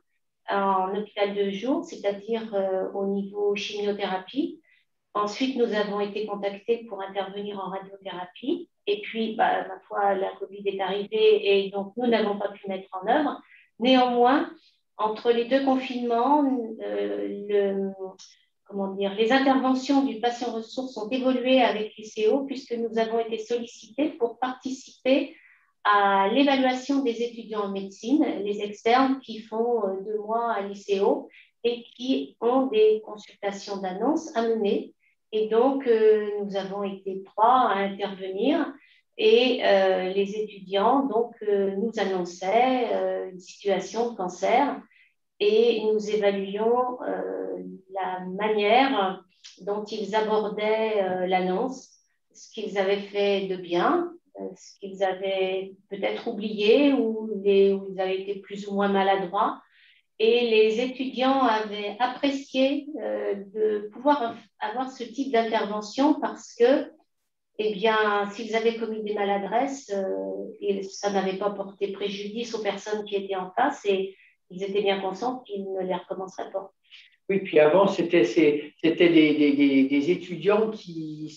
en hôpital de jour, c'est-à-dire au niveau chimiothérapie. Ensuite, nous avons été contactés pour intervenir en radiothérapie. Et puis, ma foi, la Covid est arrivée et donc nous n'avons pas pu mettre en œuvre. Néanmoins, entre les 2 confinements, les interventions du patient ressource ont évolué avec l'ICO puisque nous avons été sollicités pour participer à l'évaluation des étudiants en médecine, les externes qui font 2 mois à l'ICO et qui ont des consultations d'annonces à mener. Et donc, nous avons été 3 à intervenir et les étudiants nous annonçaient une situation de cancer et nous évaluions la manière dont ils abordaient l'annonce, ce qu'ils avaient fait de bien, ce qu'ils avaient peut-être oublié ou où ils avaient été plus ou moins maladroits. Et les étudiants avaient apprécié de pouvoir avoir ce type d'intervention parce que, s'ils avaient commis des maladresses, ça n'avait pas porté préjudice aux personnes qui étaient en face et ils étaient bien conscients qu'ils ne les recommenceraient pas. Oui, puis avant, c'était des étudiants qui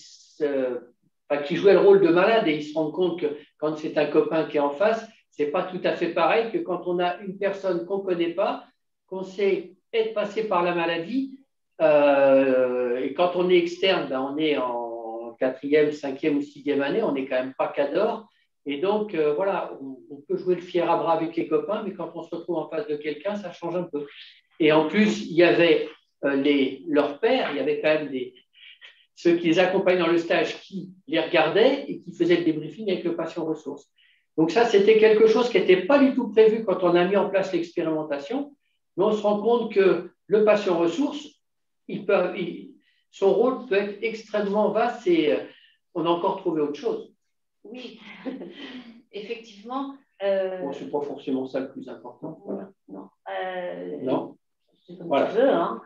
jouaient le rôle de malade et ils se rendent compte que quand c'est un copain qui est en face, ce n'est pas tout à fait pareil que quand on a une personne qu'on ne connaît pas, qu'on sait être passé par la maladie et quand on est externe, on est en 4e, 5e ou 6e année, on n'est quand même pas cadre. Et donc, voilà, on peut jouer le fier à bras avec les copains, mais quand on se retrouve en face de quelqu'un, ça change un peu. Et en plus, il y avait leurs pères, il y avait quand même ceux qui les accompagnaient dans le stage qui les regardaient et qui faisaient le débriefing avec le patient ressource. Donc ça, c'était quelque chose qui n'était pas du tout prévu quand on a mis en place l'expérimentation, mais on se rend compte que le patient ressource, son rôle peut être extrêmement vaste et on a encore trouvé autre chose. Oui, effectivement. Bon, ce n'est pas forcément ça le plus important. Voilà. Non. Non. C'est comme tu veux. Hein.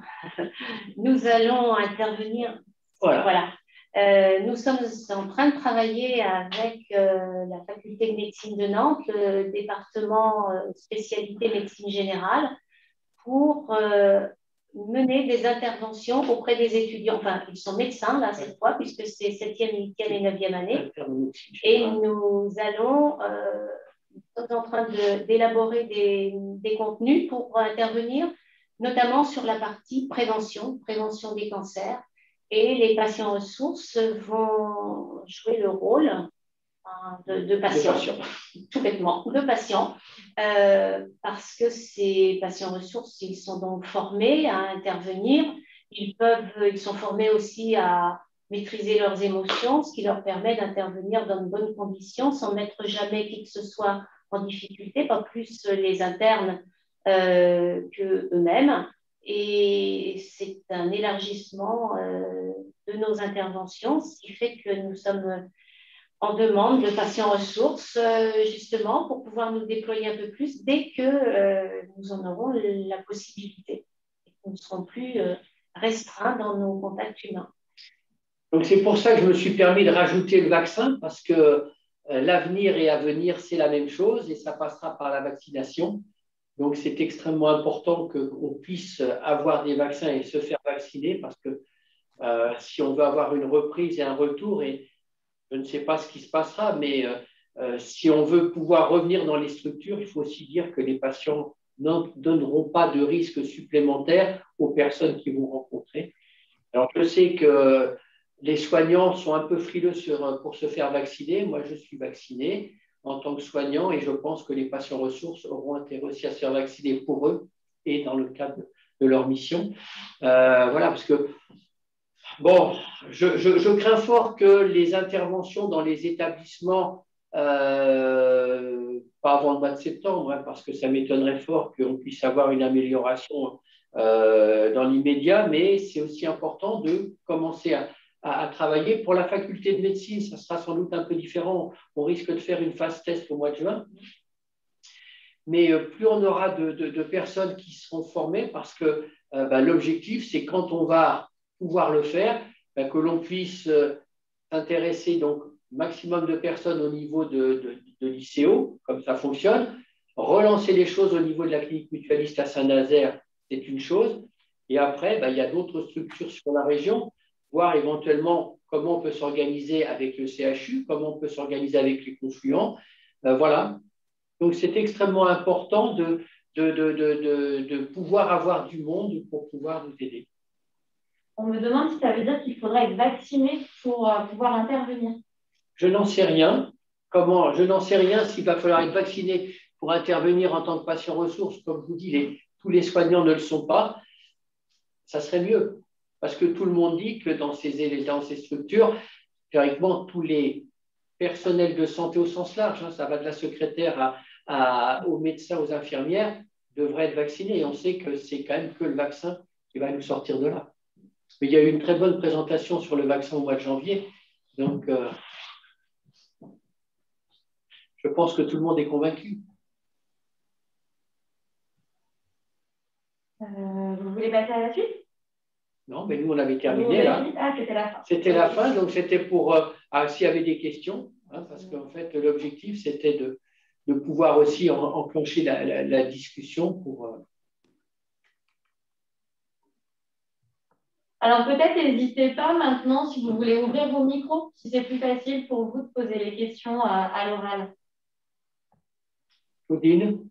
Nous allons intervenir. Voilà. Nous sommes en train de travailler avec la faculté de médecine de Nantes, le département spécialité médecine générale, pour mener des interventions auprès des étudiants. Enfin, ils sont médecins là cette fois, puisque c'est 7e, 8e et 9e année. Et nous sommes en train d'élaborer des contenus pour intervenir, notamment sur la partie prévention des cancers. Et les patients ressources vont jouer le rôle de patients, tout bêtement, de patients, parce que ces patients ressources, ils sont donc formés à intervenir. Ils sont formés aussi à maîtriser leurs émotions, ce qui leur permet d'intervenir dans de bonnes conditions sans mettre jamais qui que ce soit en difficulté, pas plus les internes qu'eux-mêmes. Et c'est un élargissement de nos interventions, ce qui fait que nous sommes en demande de patients ressources, justement, pour pouvoir nous déployer un peu plus dès que nous en aurons la possibilité. Nous ne serons plus restreints dans nos contacts humains. Donc, c'est pour ça que je me suis permis de rajouter le vaccin, parce que l'avenir et à venir, c'est la même chose et ça passera par la vaccination. Donc, c'est extrêmement important qu'on puisse avoir des vaccins et se faire vacciner parce que si on veut avoir une reprise et un retour, et je ne sais pas ce qui se passera, mais si on veut pouvoir revenir dans les structures, il faut aussi dire que les patients ne donneront pas de risques supplémentaires aux personnes qui vont rencontrer. Alors, je sais que les soignants sont un peu frileux pour se faire vacciner. Moi, je suis vacciné en tant que soignant et je pense que les patients ressources auront intérêt aussi à se faire vacciner pour eux et dans le cadre de leur mission. Voilà, parce que, bon, je crains fort que les interventions dans les établissements, pas avant le mois de septembre, hein, parce que ça m'étonnerait fort qu'on puisse avoir une amélioration dans l'immédiat, mais c'est aussi important de commencer à travailler. Pour la faculté de médecine, ça sera sans doute un peu différent. On risque de faire une phase test au mois de juin. Mais plus on aura de personnes qui seront formées, parce que l'objectif, c'est quand on va pouvoir le faire, que l'on puisse s'intéresser donc maximum de personnes au niveau de l'ICO, comme ça fonctionne, relancer les choses au niveau de la clinique mutualiste à Saint-Nazaire, c'est une chose. Et après, il y a d'autres structures sur la région, voir éventuellement comment on peut s'organiser avec le CHU, comment on peut s'organiser avec les confluents. Voilà. Donc, c'est extrêmement important de pouvoir avoir du monde pour pouvoir nous aider. On me demande si ça veut dire qu'il faudrait être vacciné pour pouvoir intervenir. Je n'en sais rien. Je n'en sais rien s'il va falloir être vacciné pour intervenir en tant que patient ressource. Comme je vous dis, tous les soignants ne le sont pas. Ça serait mieux. Parce que tout le monde dit que dans ces structures, théoriquement, tous les personnels de santé au sens large, hein, ça va de la secrétaire aux médecins, aux infirmières, devraient être vaccinés. Et on sait que c'est quand même que le vaccin qui va nous sortir de là. Mais il y a eu une très bonne présentation sur le vaccin au mois de janvier. Donc, je pense que tout le monde est convaincu. Vous voulez passer à la suite? Non, mais nous, on avait terminé là. Ah, c'était la fin. C'était la fin, donc c'était pour s'il y avait des questions, hein, parce qu'en fait, l'objectif, c'était de pouvoir aussi enclencher la discussion pour. Alors, peut-être n'hésitez pas maintenant, si vous voulez ouvrir vos micros, si c'est plus facile pour vous de poser les questions à l'oral. Claudine?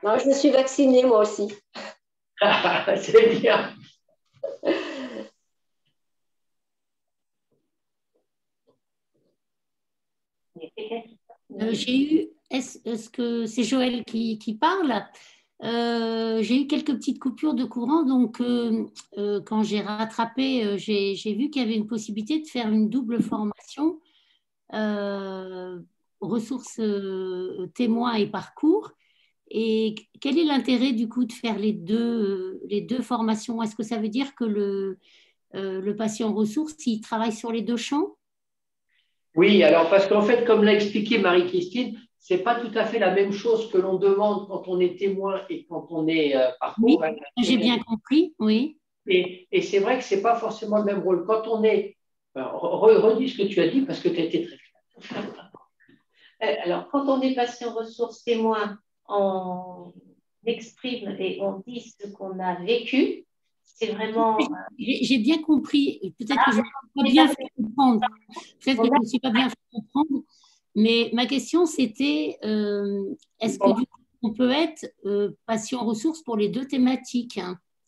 Non, je me suis vaccinée moi aussi. C'est bien. Est-ce que c'est Joël qui parle? J'ai eu quelques petites coupures de courant, donc quand j'ai rattrapé, j'ai vu qu'il y avait une possibilité de faire une double formation, ressources témoins et parcours. Et quel est l'intérêt du coup de faire les deux formations? Est-ce que ça veut dire que le patient ressources, il travaille sur les deux champs? Oui, alors parce qu'en fait, comme l'a expliqué Marie-Christine, c'est pas tout à fait la même chose que l'on demande quand on est témoin et quand on est Oui, parcours. j'ai bien compris, oui. Et c'est vrai que c'est pas forcément le même rôle. Quand on est, redis ce que tu as dit parce que tu as été très clair. Alors, quand on est patient ressources témoin, on exprime et on dit ce qu'on a vécu. C'est vraiment. J'ai bien compris. Peut-être que je ne me suis pas bien fait comprendre. Peut-être que je ne me suis pas bien fait comprendre. Mais ma question, c'était est-ce que du coup, on peut être patient ressources pour les deux thématiques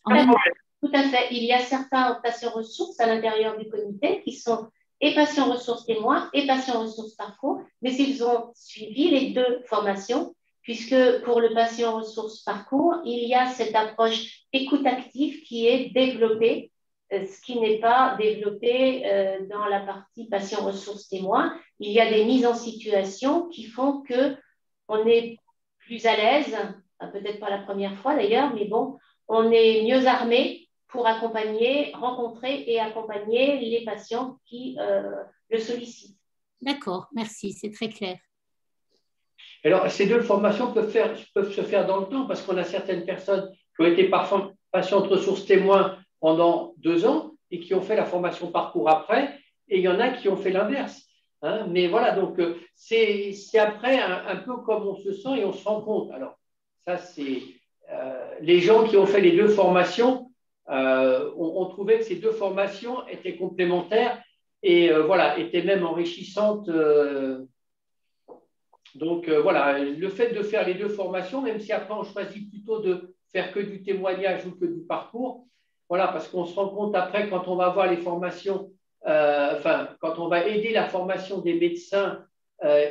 en même temps? Tout à fait. Il y a certains patients ressources à l'intérieur du comité qui sont et patients ressources témoins et patients ressources parcours, mais ils ont suivi les deux formations, puisque pour le patient ressources parcours, il y a cette approche écoute active qui est développée, ce qui n'est pas développé dans la partie patient ressources témoins. Il y a des mises en situation qui font qu'on est plus à l'aise, peut-être pas la première fois d'ailleurs, mais bon, on est mieux armé pour accompagner, rencontrer et accompagner les patients qui le sollicitent. D'accord, merci, c'est très clair. Alors, ces deux formations peuvent se faire dans le temps parce qu'on a certaines personnes qui ont été patientes ressources témoins pendant 2 ans et qui ont fait la formation parcours après, et il y en a qui ont fait l'inverse. Hein. Mais voilà, donc c'est après un peu comme on se sent et on se rend compte. Alors, ça, c'est les gens qui ont fait les deux formations ont trouvé que ces deux formations étaient complémentaires et voilà, étaient même enrichissantes. Donc voilà, le fait de faire les deux formations, même si après on choisit plutôt de faire que du témoignage ou que du parcours, voilà, parce qu'on se rend compte après quand on va voir les formations, quand on va aider la formation des médecins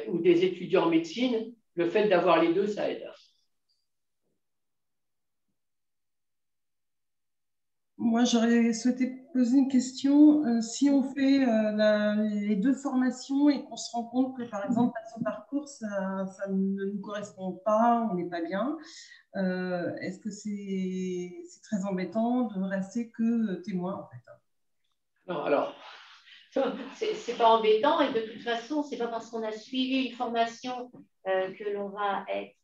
ou des étudiants en médecine, le fait d'avoir les deux, ça aide. Moi, j'aurais souhaité poser une question. Si on fait les deux formations et qu'on se rend compte que, par exemple, à son parcours, ça ne nous correspond pas, on n'est pas bien, est-ce que c'est très embêtant de rester que témoin, en fait? Non, alors. C'est pas embêtant et de toute façon, c'est pas parce qu'on a suivi une formation que l'on va être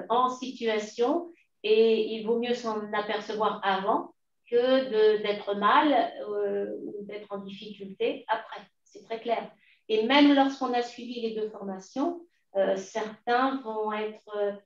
en situation et il vaut mieux s'en apercevoir avant que d'être mal ou d'être en difficulté après. C'est très clair. Et même lorsqu'on a suivi les deux formations, certains vont être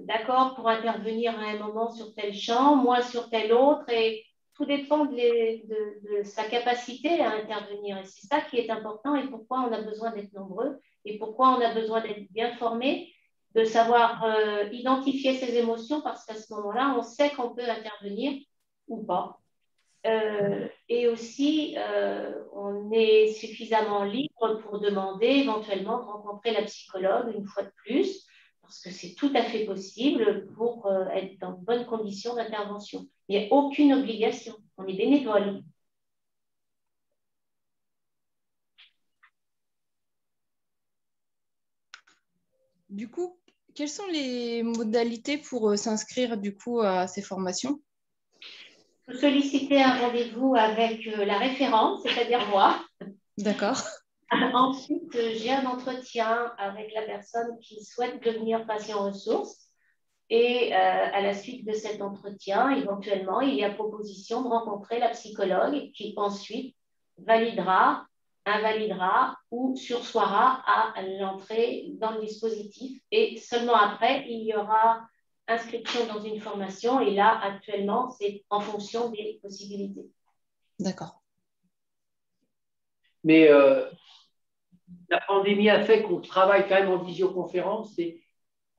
d'accord pour intervenir à un moment sur tel champ, moi sur tel autre, et tout dépend de sa capacité à intervenir. Et c'est ça qui est important et pourquoi on a besoin d'être nombreux et pourquoi on a besoin d'être bien formé, de savoir identifier ses émotions parce qu'à ce moment-là, on sait qu'on peut intervenir ou pas. Et aussi, on est suffisamment libre pour demander éventuellement de rencontrer la psychologue une fois de plus, parce que c'est tout à fait possible pour être dans de bonnes conditions d'intervention. Il n'y a aucune obligation, on est bénévole. Du coup, quelles sont les modalités pour s'inscrire du coup à ces formations? Vous sollicitez un rendez-vous avec la référente, c'est-à-dire moi. D'accord. Ensuite, j'ai un entretien avec la personne qui souhaite devenir patient ressources. Et à la suite de cet entretien, éventuellement, il y a proposition de rencontrer la psychologue qui ensuite validera, invalidera ou sursoira à l'entrée dans le dispositif. Et seulement après, il y aura inscription dans une formation. Et là, actuellement, c'est en fonction des possibilités. D'accord. Mais la pandémie a fait qu'on travaille quand même en visioconférence.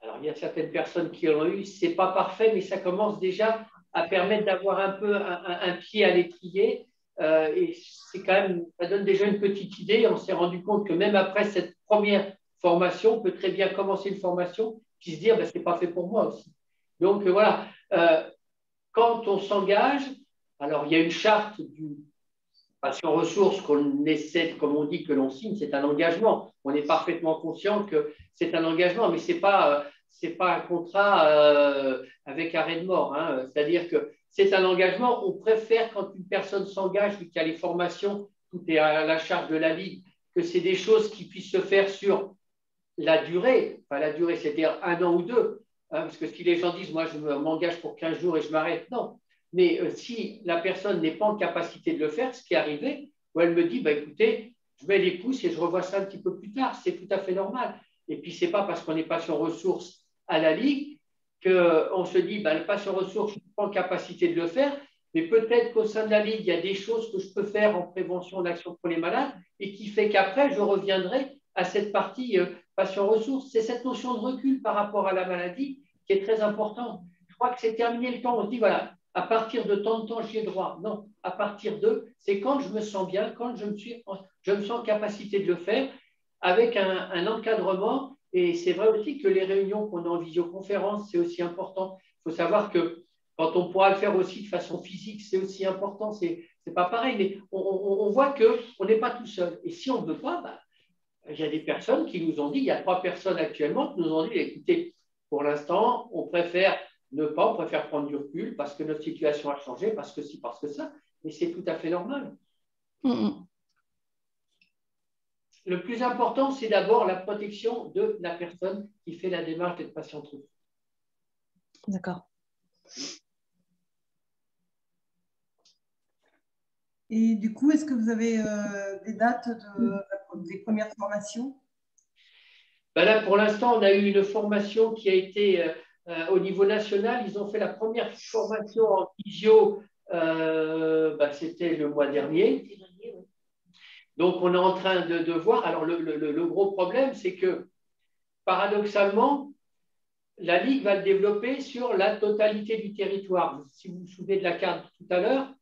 Alors, il y a certaines personnes qui l'ont eu. Ce n'est pas parfait, mais ça commence déjà à permettre d'avoir un peu un pied à l'étrier. et c'est quand même, ça donne déjà une petite idée. On s'est rendu compte que même après cette première formation, on peut très bien commencer une formation puis se dire, ben, ce n'est pas fait pour moi aussi. Donc voilà, quand on s'engage, alors il y a une charte du passion ressources qu'on essaie, comme on dit, que l'on signe, c'est un engagement. On est parfaitement conscient que c'est un engagement, mais ce n'est pas un contrat avec arrêt de mort. Hein. C'est-à-dire que c'est un engagement. On préfère quand une personne s'engage, vu qu'il y a les formations, tout est à la charge de la Ligue, que c'est des choses qui puissent se faire sur la durée, enfin la durée, c'est-à-dire 1 an ou 2. Hein, parce que si les gens disent, moi, je m'engage pour 15 jours et je m'arrête, non. Mais si la personne n'est pas en capacité de le faire, ce qui est arrivé, où elle me dit, bah, écoutez, je mets les pouces et je revois ça un petit peu plus tard, c'est tout à fait normal. Et puis, ce n'est pas parce qu'on n'est pas sur ressources à la Ligue qu'on se dit, bah, le patient ressources, je ne suis pas en capacité de le faire, mais peut-être qu'au sein de la Ligue, il y a des choses que je peux faire en prévention d'action pour les malades et qui fait qu'après, je reviendrai à cette partie patient ressources. C'est cette notion de recul par rapport à la maladie qui est très importante. Je crois que c'est terminé le temps. On se dit, voilà, à partir de tant de temps, j'y ai droit. Non, à partir de, c'est quand je me sens bien, quand je me sens en capacité de le faire, avec un encadrement. Et c'est vrai aussi que les réunions qu'on a en visioconférence, c'est aussi important. Il faut savoir que quand on pourra le faire aussi de façon physique, c'est aussi important. C'est pas pareil, mais on voit qu'on n'est pas tout seul. Et si on ne veut pas, bah, il y a des personnes qui nous ont dit, il y a 3 personnes actuellement qui nous ont dit, écoutez, pour l'instant, on préfère ne pas, on préfère prendre du recul parce que notre situation a changé, parce que si, parce que ça, mais c'est tout à fait normal. Le plus important, c'est d'abord la protection de la personne qui fait la démarche d'être patient ressources. D'accord. Et du coup, est-ce que vous avez des dates des premières formations? Ben là, pour l'instant, on a eu une formation qui a été au niveau national. Ils ont fait la première formation en visio, c'était le mois dernier. Donc, on est en train de voir. Alors, le gros problème, c'est que, paradoxalement, la Ligue va le développer sur la totalité du territoire. Si vous vous souvenez de la carte tout à l'heure,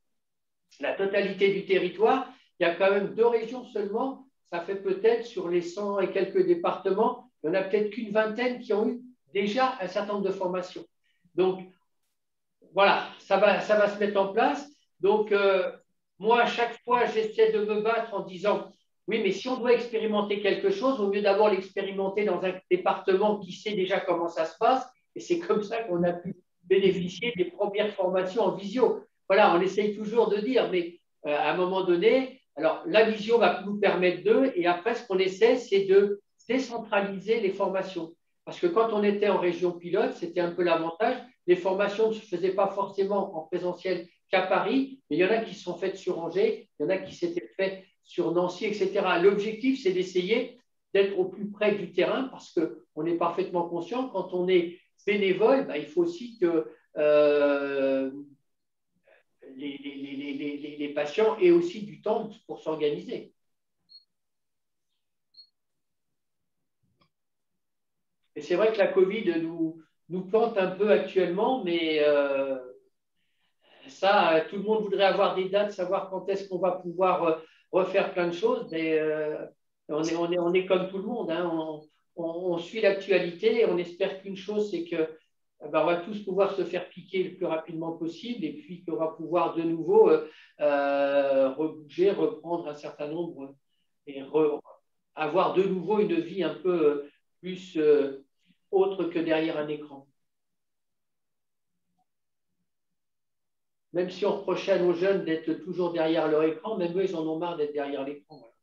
la totalité du territoire, il y a quand même 2 régions seulement. Ça fait peut-être sur les 100 et quelques départements, il n'y en a peut-être qu'une vingtaine qui ont eu déjà un certain nombre de formations. Donc, voilà, ça va se mettre en place. Donc, moi, à chaque fois, j'essaie de me battre en disant, oui, mais si on doit expérimenter quelque chose, au mieux d'abord l'expérimenter dans un département qui sait déjà comment ça se passe. Et c'est comme ça qu'on a pu bénéficier des premières formations en visio. Voilà, on essaye toujours de dire, mais à un moment donné, alors la visio va nous permettre et après, ce qu'on essaie, c'est de décentraliser les formations. Parce que quand on était en région pilote, c'était un peu l'avantage. Les formations ne se faisaient pas forcément en présentiel qu'à Paris, mais il y en a qui se sont faites sur Angers, il y en a qui s'étaient faites sur Nancy, etc. L'objectif, c'est d'essayer d'être au plus près du terrain parce qu'on est parfaitement conscient, quand on est bénévole, il faut aussi que les patients aient aussi du temps pour s'organiser. Et c'est vrai que la Covid nous plante un peu actuellement, mais ça, tout le monde voudrait avoir des dates, savoir quand est-ce qu'on va pouvoir refaire plein de choses, mais on est comme tout le monde, hein. On suit l'actualité et on espère qu'une chose, c'est que on va tous pouvoir se faire piquer le plus rapidement possible et puis qu'on va pouvoir de nouveau rebouger, reprendre un certain nombre et avoir de nouveau une vie un peu plus autre que derrière un écran. Même si on reprochait à nos jeunes d'être toujours derrière leur écran, même eux, ils en ont marre d'être derrière l'écran. Voilà.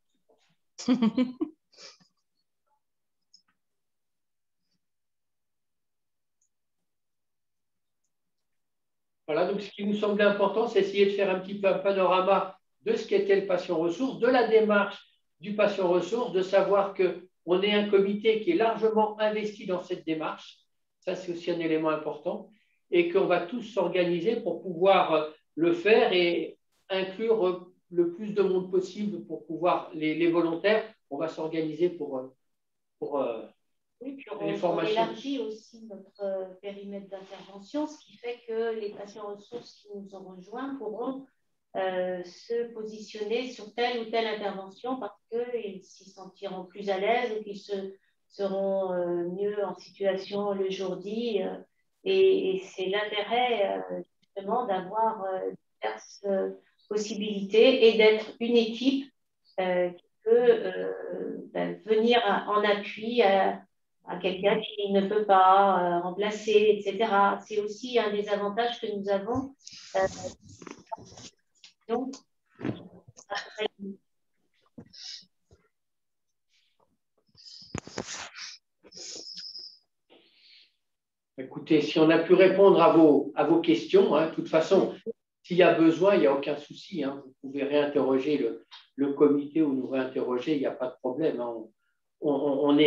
Voilà, donc ce qui nous semblait important, c'est essayer de faire un petit peu un panorama de ce qu'était le patient ressource, de la démarche du patient ressource, de savoir qu'on est un comité qui est largement investi dans cette démarche. Ça, c'est aussi un élément important. Et qu'on va tous s'organiser pour pouvoir le faire et inclure le plus de monde possible pour pouvoir, les volontaires, on va s'organiser pour oui, puis les on formations. élargit aussi notre périmètre d'intervention, ce qui fait que les patients ressources qui nous ont rejoints pourront se positionner sur telle ou telle intervention parce qu'ils s'y sentiront plus à l'aise ou qu'ils seront mieux en situation le jour dit. Et c'est l'intérêt justement d'avoir diverses possibilités et d'être une équipe qui peut venir en appui à quelqu'un qui ne peut pas remplacer, etc. C'est aussi un des avantages que nous avons. Donc, après, Écoutez, si on a pu répondre à vos questions, hein, de toute façon, s'il y a besoin, il n'y a aucun souci. Hein, vous pouvez réinterroger le comité ou nous réinterroger, il n'y a pas de problème. Hein. On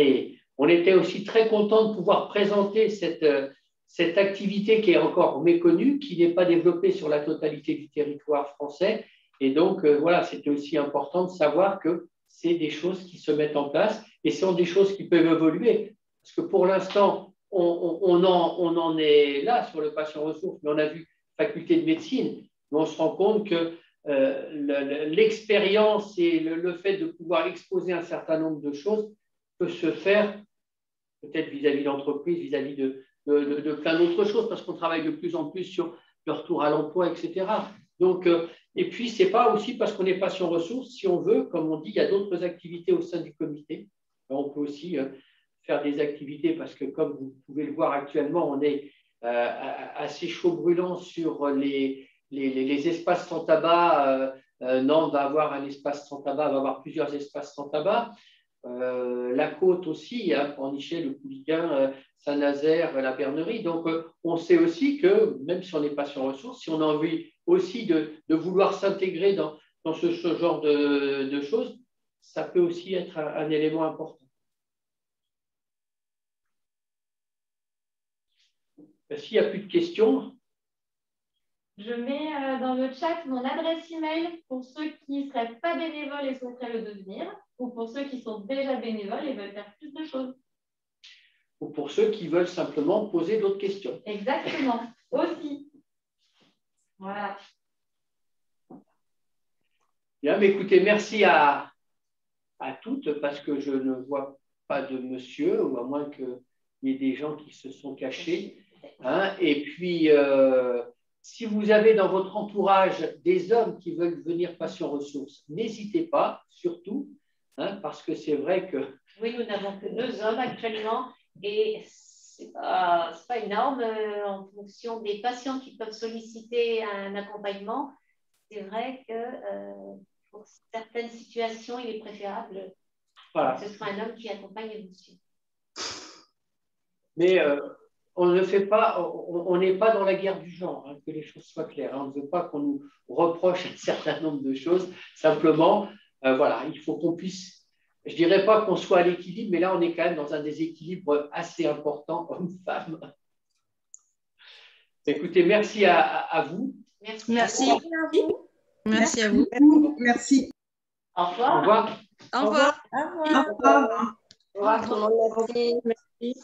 était aussi très content de pouvoir présenter cette activité qui est encore méconnue, qui n'est pas développée sur la totalité du territoire français. Et donc, voilà, c'était aussi important de savoir que c'est des choses qui se mettent en place et ce sont des choses qui peuvent évoluer. Parce que pour l'instant, on en est là sur le patient ressources, mais on a vu faculté de médecine, mais on se rend compte que l'expérience et le fait de pouvoir exposer un certain nombre de choses peut se faire peut-être vis-à-vis de l'entreprise, vis-à-vis de plein d'autres choses, parce qu'on travaille de plus en plus sur le retour à l'emploi, etc. Donc, et puis, ce n'est pas aussi parce qu'on est patient ressources, si on veut, comme on dit, il y a d'autres activités au sein du comité. On peut aussi faire des activités, parce que comme vous pouvez le voir actuellement, on est assez chaud brûlant sur les espaces sans tabac. Nantes va avoir un espace sans tabac, va avoir plusieurs espaces sans tabac. La côte aussi, hein, Pornichet, le Pouliquin, Saint-Nazaire, la Bernerie. Donc, on sait aussi que, même si on n'est pas sur ressources, si on a envie aussi de vouloir s'intégrer dans ce genre de choses, ça peut aussi être un élément important. S'il n'y a plus de questions. Je mets dans le chat mon adresse email pour ceux qui ne seraient pas bénévoles et souhaiteraient le devenir, ou pour ceux qui sont déjà bénévoles et veulent faire plus de choses. Ou pour ceux qui veulent simplement poser d'autres questions. Exactement, aussi. Voilà. Bien, mais écoutez, merci à toutes, parce que je ne vois pas de monsieur, ou à moins qu'il y ait des gens qui se sont cachés. Hein, et puis, si vous avez dans votre entourage des hommes qui veulent devenir patients ressources, n'hésitez pas, surtout, hein, parce que c'est vrai que… Oui, nous n'avons que 2 hommes actuellement et ce n'est pas énorme en fonction des patients qui peuvent solliciter un accompagnement. C'est vrai que pour certaines situations, il est préférable que ce soit un homme qui accompagne le monsieur. Mais on ne fait pas, on n'est pas dans la guerre du genre, hein, que les choses soient claires. Hein. On ne veut pas qu'on nous reproche un certain nombre de choses. Simplement, voilà, il faut qu'on puisse, je ne dirais pas qu'on soit à l'équilibre, mais là, on est quand même dans un déséquilibre assez important, homme-femme. Écoutez, merci à vous. Merci. Merci. Merci à vous. Merci. Au revoir. Au revoir. Au revoir. Au revoir. Au revoir tout le monde. Merci.